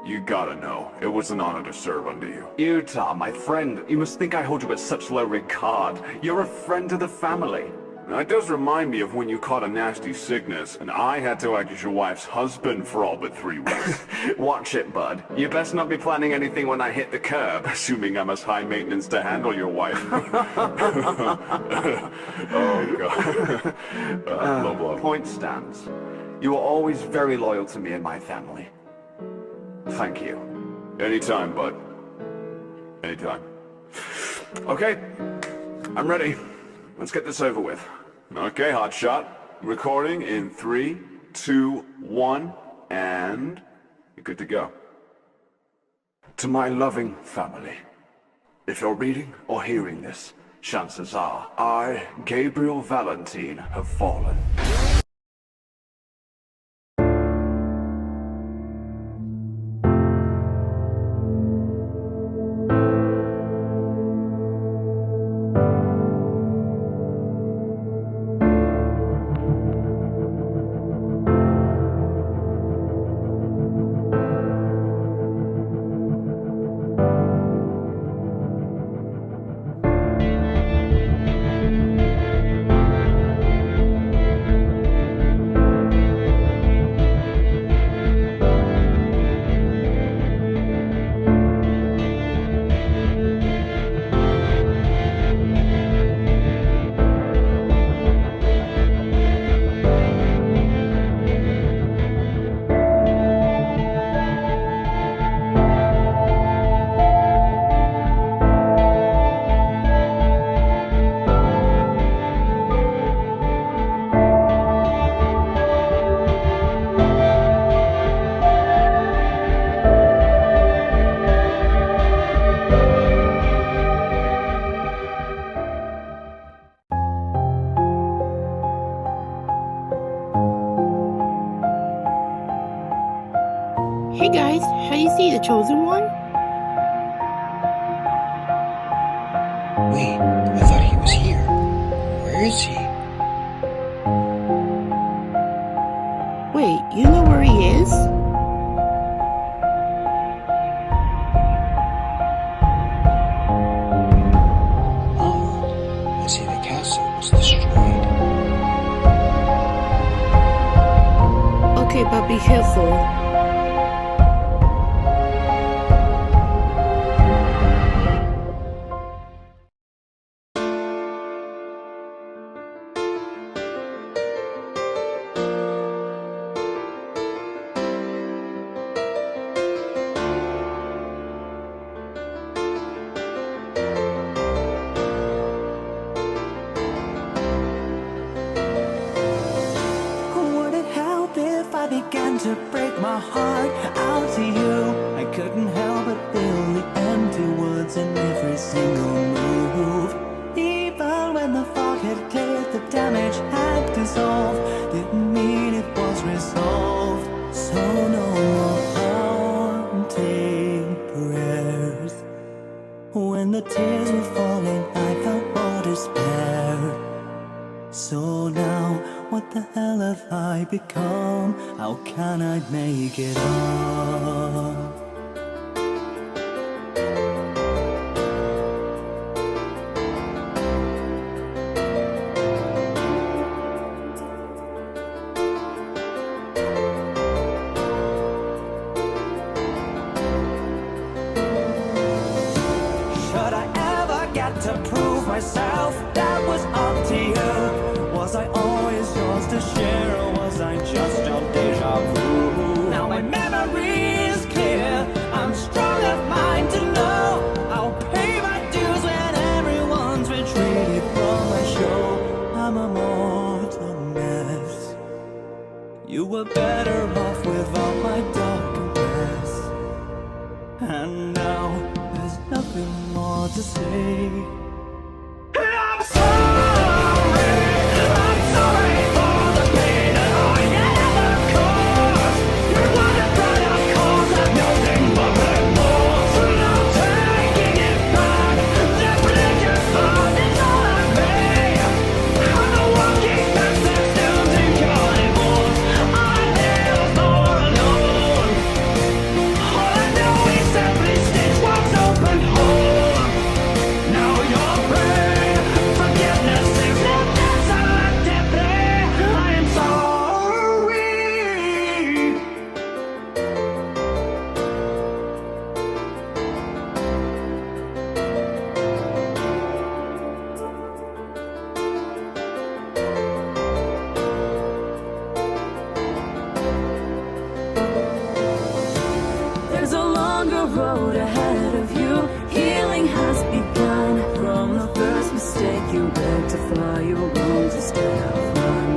you gotta know, it was an honor to serve under you. Utah, my friend, you must think I hold you at such low regard. You're a friend of the family. That does remind me of when you caught a nasty sickness, and I had to act as your wife's husband for all but 3 weeks. Watch it, bud. You best not be planning anything when I hit the curb. Assuming I'm as high maintenance to handle your wife. Oh, God. Low blow. Point stands. You were always very loyal to me and my family. Thank you. Anytime, bud. Anytime. Okay. I'm ready. Let's get this over with. Okay, hotshot. Recording in 3, 2, 1, and you're good to go. To my loving family, if you're reading or hearing this, chances are I, Gabriel Valentine, have fallen. Hey guys, how do you see the Chosen One? Wait, I thought he was here. Where is he? Wait, you know where he is? Oh, I see the castle was destroyed. Okay, but be careful. Would it help if I began to break my heart out to you? I couldn't help but feel the empty words in every single move. Even when the fog it clear the damage had dissolved. Didn't mean it was resolved. So no more haunting prayers. When the tears were falling, I felt more despair. So now, what the hell have I become? How can I make it up? Should I ever get to prove myself? That was up to you. Was I always yours to share, or was I just your deja vu? Now my memory is clear. I'm strong of mind to know I'll pay my dues when everyone's retreated from my show. I'm a mortal mess. You were better off without my darkness. And now there's nothing more to say. I'm sorry. I'm sorry for the pain that I ever caused. You wanted right, of course, I've nothing but remorse. I'm taking it back. The religious thought is all I made. I'm the walking message doomed and calling forth. I live more alone. All I know is every stitch was open hole. Now your brain, forgiveness is left as I left it there. I am sorry. There's a longer road ahead of you. Healing has begun. From the first mistake, you begged to fly your wrongs instead of run.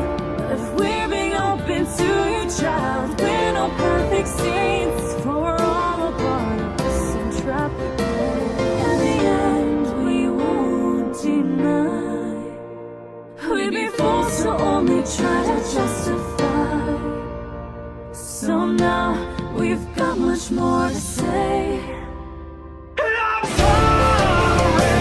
If we're being open to you, child, we're no perfect saints, for we're all a part of the same trap we play. In the end, we won't deny. We'd be fools to only try to justify. So now we've got much more to say. I'm sorry.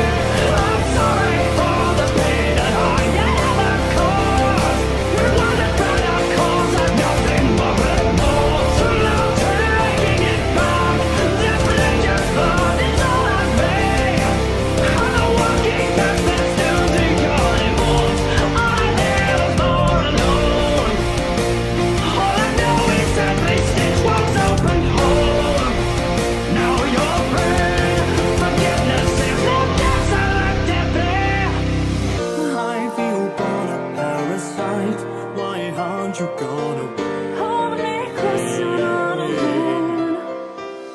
I'm sorry for the pain that I ever caused. You wanted right, of course, I've nothing but remorse. I'm taking it back. The religious thought is all I made. I'm the walking message doomed and calling forth. I live more alone. All I know is every stitch was open hole. Now your brain, forgiveness is left as I left it there. I feel born a parasite. Why aren't you gone away? Hold me close, you're not alone.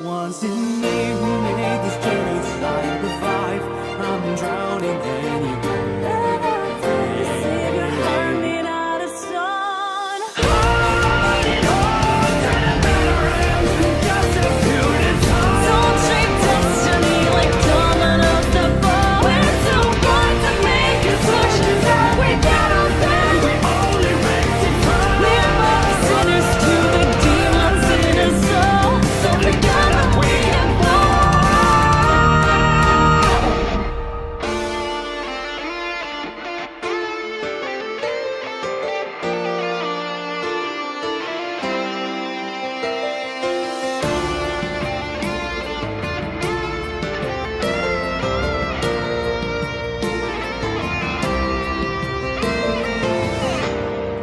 Once in me, we made this journey side revive. I'm drowning anyway. Savior, heart made out of stone. Holding on to the veterans who just a few at a time. Don't treat destiny like dominoes to fall. We're too good to make it such that we get up there. We only rectify. We're both sinners to the demons in our soul. So together we can fall.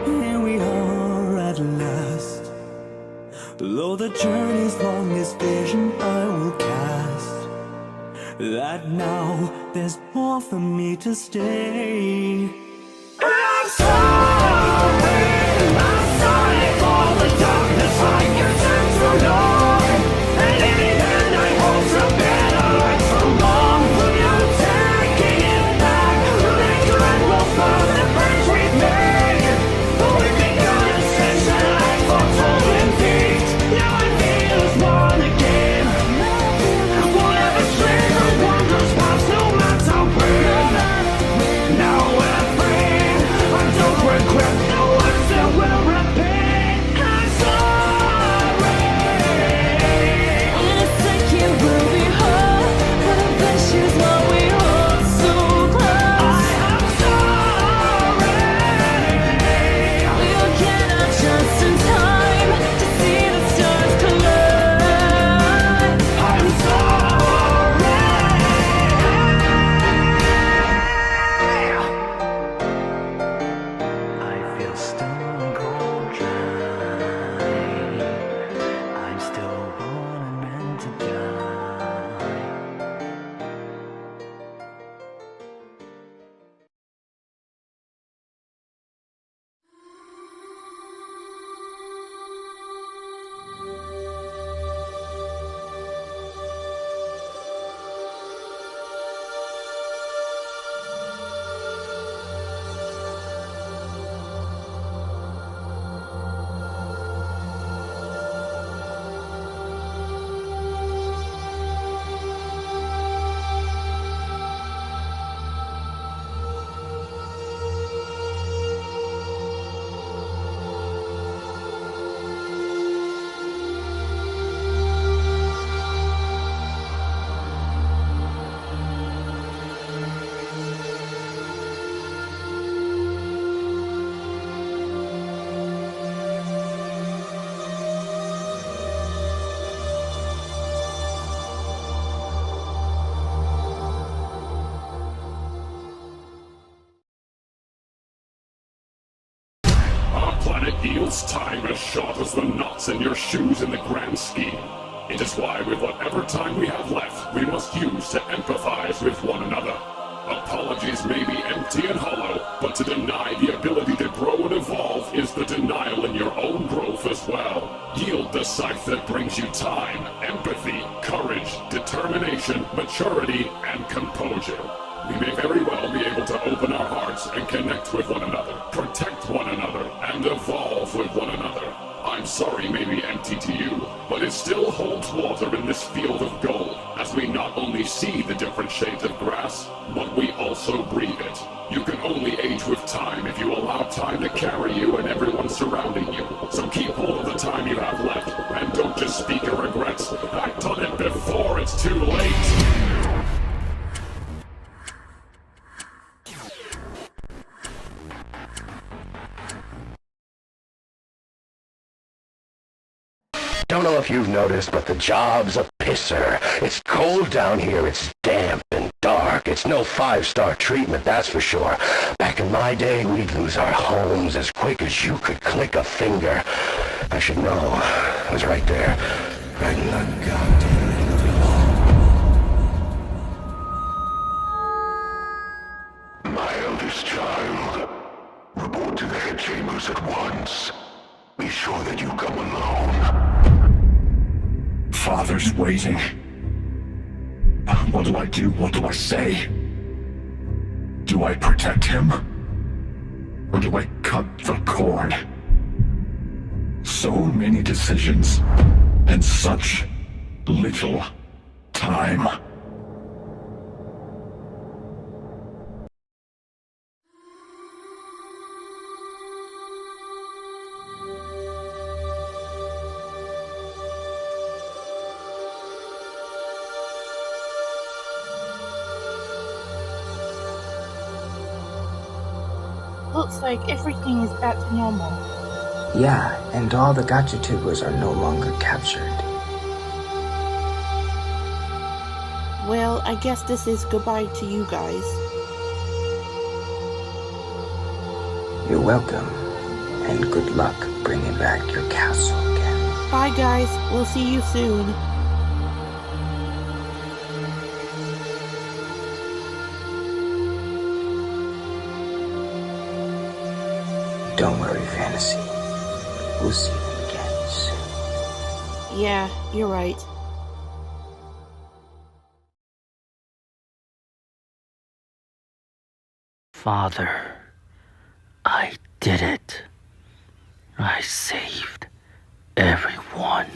Here we are at last. Though the journey's long, this vision I will cast. That now there's more for me to stay. I'm sorry. I'm sorry for the darkness I can sense so long. And in the end I hope to better life so long. I'm taking it back. The regret will burn the friends we've made. But we've begun a sense that life foretold indeed. Now I feel as one again. Whatever strains or wonders past, no matter where. Now we're free. Yield's time as short as the knots in your shoes in the grand scheme. It is why, with whatever time we have left, we must use to empathize with one another. Apologies may be empty and hollow, but to deny the ability to grow and evolve is the denial in your own growth as well. Yield the scythe that brings you time, empathy, courage, determination, maturity, and composure. We may very well be able to open our hearts and connect with one another, protect one another, and evolve with one another. I'm sorry may be empty to you, but it still holds water in this field of gold, as we not only see the different shades of grass, but we also breathe it. You can only age with time if you allow time to carry you and everyone surrounding you. So keep hold of the time you have left, and don't just speak your regrets. Act on it before it's too late. Don't know if you've noticed, but the job's a pisser. It's cold down here, it's damp and dark. It's no five-star treatment, that's for sure. Back in my day, we'd lose our homes as quick as you could click a finger. I should know. I was right there. Right in the goddamn middle. My eldest child, report to the head chambers at once. Be sure that you come alone. Father's waiting. What do I do? What do I say? Do I protect him? Or do I cut the cord? So many decisions, and such little time. Looks like everything is back to normal. Yeah, and all the gotcha tubers are no longer captured. Well, I guess this is goodbye to you guys. You're welcome, and good luck bringing back your castle again. Bye guys, we'll see you soon. Don't worry, Fantasy. We'll see you again soon. Yeah, you're right. Father, I did it. I saved everyone.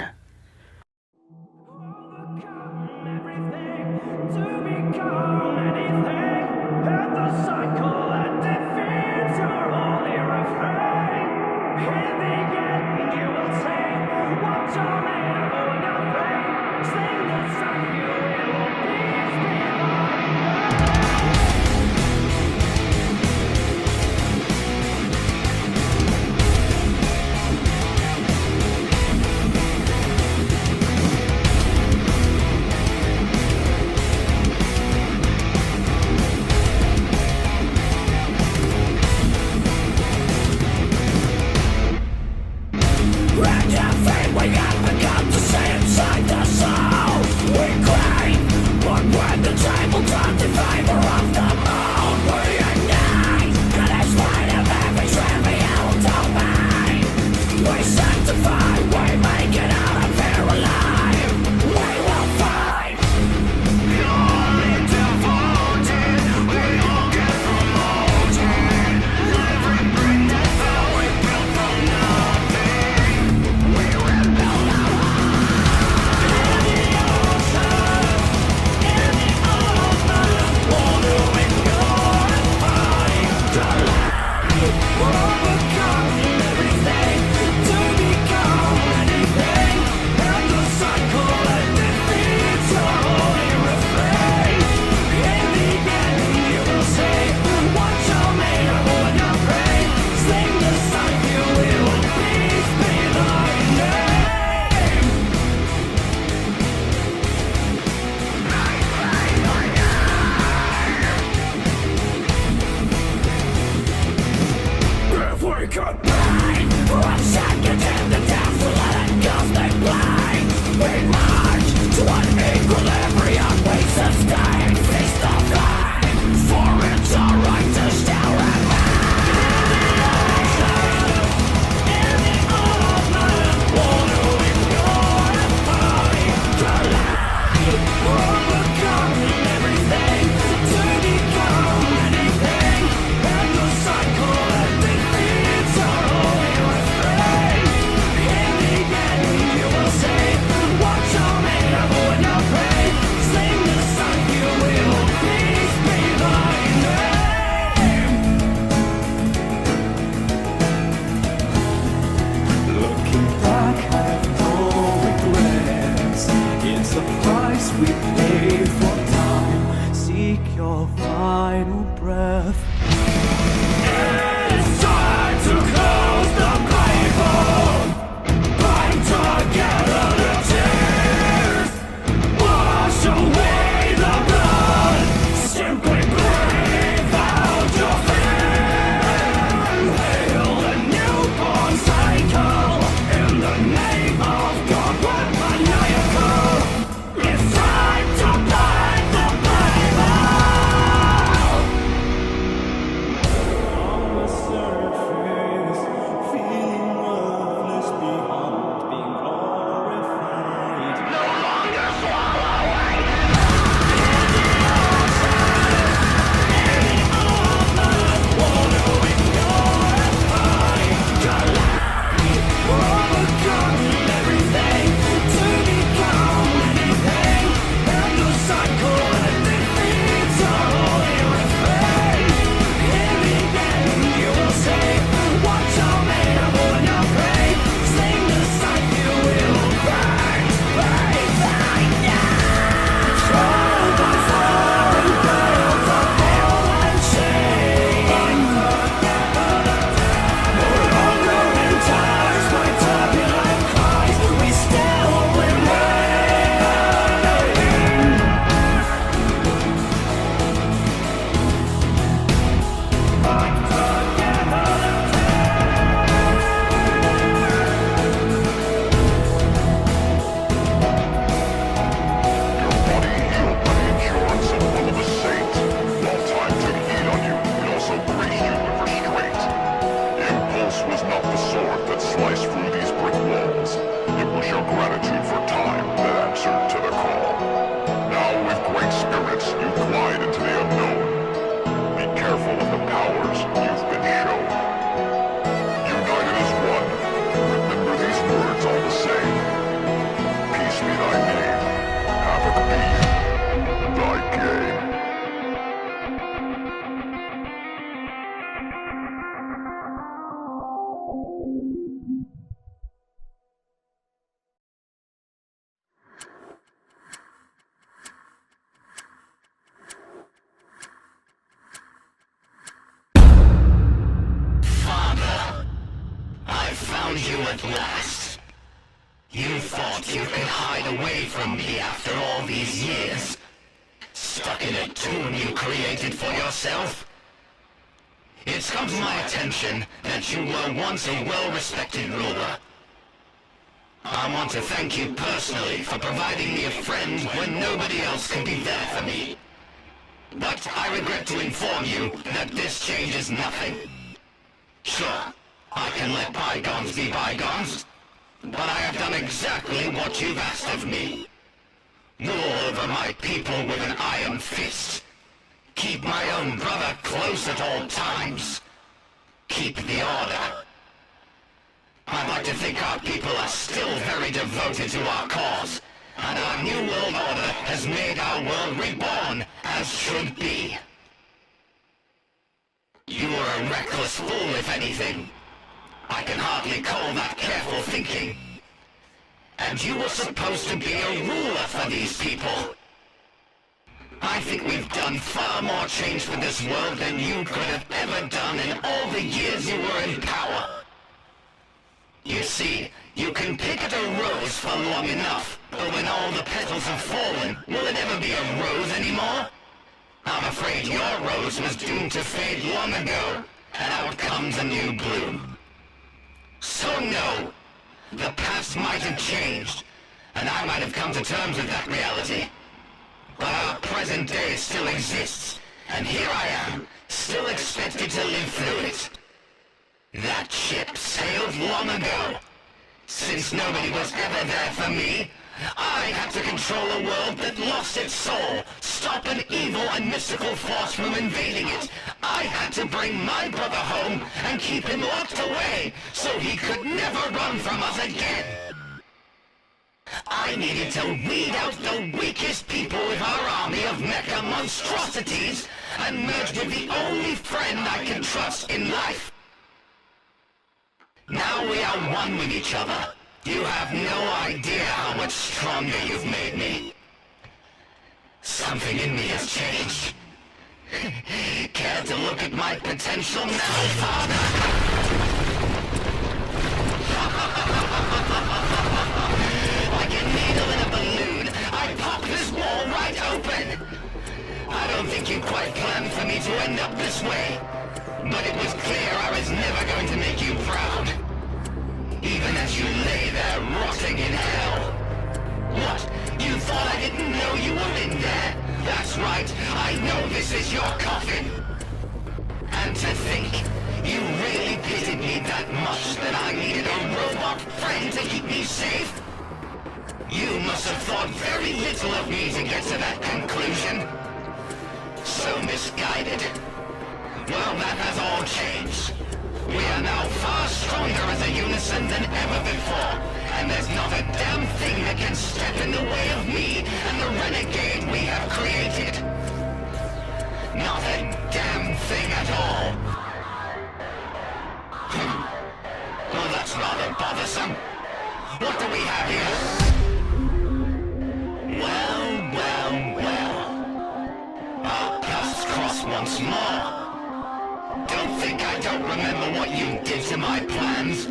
away from me after all these years? Stuck in a tomb you created for yourself? It's come to my attention that you were once a well-respected ruler. I want to thank you personally for providing me a friend when nobody else can be there for me. But I regret to inform you that this changes nothing. Sure, I can let bygones be bygones, but I have done exactly what you've asked of me. Rule over my people with an iron fist. Keep my own brother close at all times. Keep the order. I'd like to think our people are still very devoted to our cause, and our new world order has made our world reborn as should be. You were a reckless fool, if anything. I can hardly call that careful thinking. And you were supposed to be a ruler for these people. I think we've done far more change for this world than you could have ever done in all the years you were in power. You see, you can pick at a rose for long enough, but when all the petals have fallen, will it ever be a rose anymore? I'm afraid your rose was doomed to fade long ago, and out comes a new bloom. So no, the past might have changed, and I might have come to terms with that reality. But our present day still exists, and here I am, still expected to live through it. That ship sailed long ago. Since nobody was ever there for me, I had to control a world that lost its soul, stop an evil and mystical force from invading it. I had to bring my brother home and keep him locked away, so he could never run from us again. I needed to weed out the weakest people with our army of mecha monstrosities and merge with the only friend I can trust in life. Now we are one with each other. You have no idea how much stronger you've made me. Something in me has changed. Care to look at my potential now, Father? Like a needle in a balloon, I pop this wall right open. I don't think you quite planned for me to end up this way. But it was clear I was never going to make you proud. Even as you lay there rotting in hell. What? You thought I didn't know you were in there? That's right, I know this is your coffin. And to think, you really pitied me that much that I needed a robot friend to keep me safe? You must have thought very little of me to get to that conclusion. So misguided. Well, that has all changed. We are now far stronger as a unison than ever before, and there's not a damn thing that can step in the way of me and the renegade we have created. Not a damn thing at all. Well, that's rather bothersome. What do we have here? Well. Our paths cross once more. Don't think I don't remember what you did to my plans.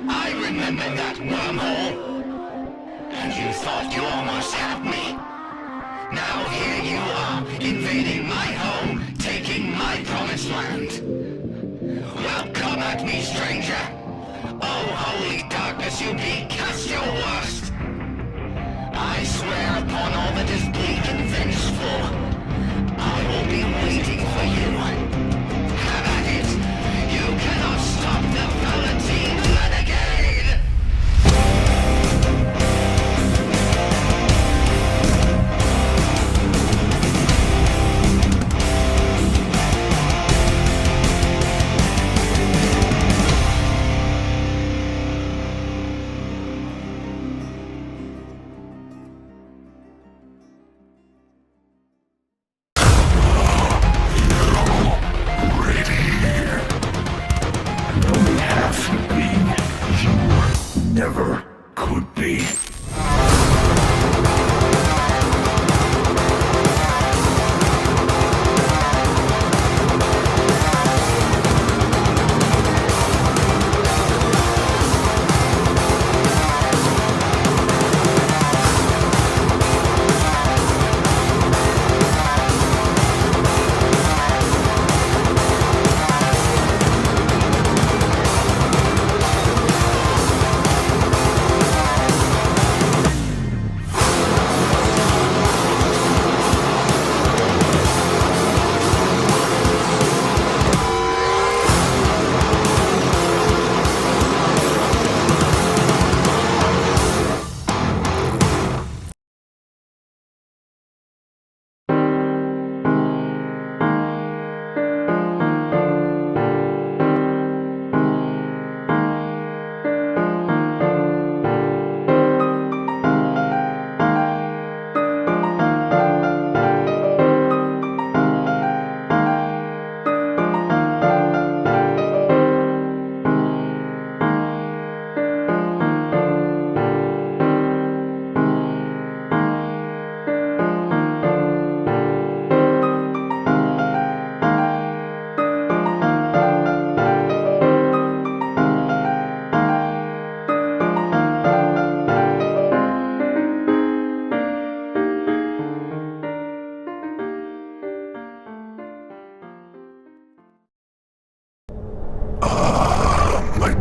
I remember that wormhole. And you thought you almost had me. Now here you are, invading my home, taking my promised land. Well, come at me, stranger. Oh, holy darkness you be, cast your worst. I swear upon all that is bleak and vengeful, I will be waiting for you. You cannot stop the Palatine Renegade!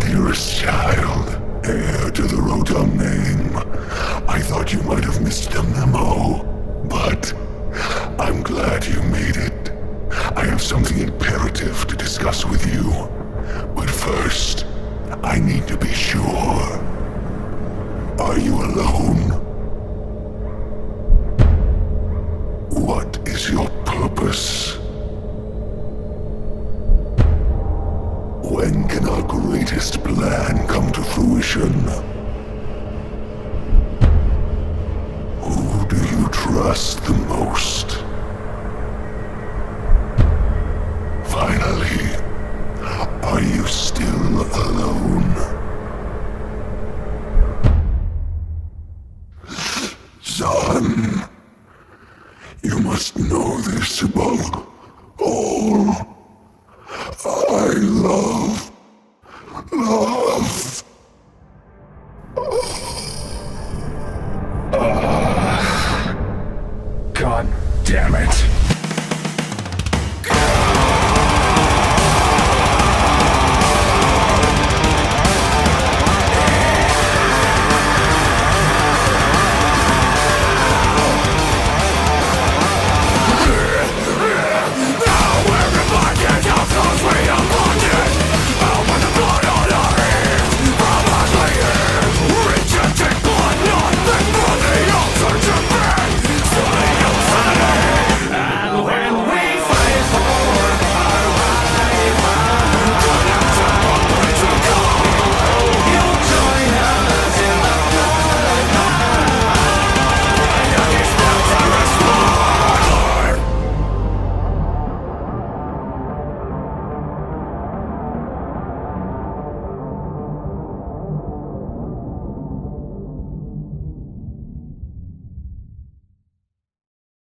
dearest child, heir to the Rotom name. I thought you might have missed the memo, but I'm glad you made it. I have something imperative to discuss with you. But first, I need to be sure. Are you alone? What is your purpose? When can our greatest plan come to fruition? Who do you trust the most? Finally, are you still alone? Son, you must know this above all. I love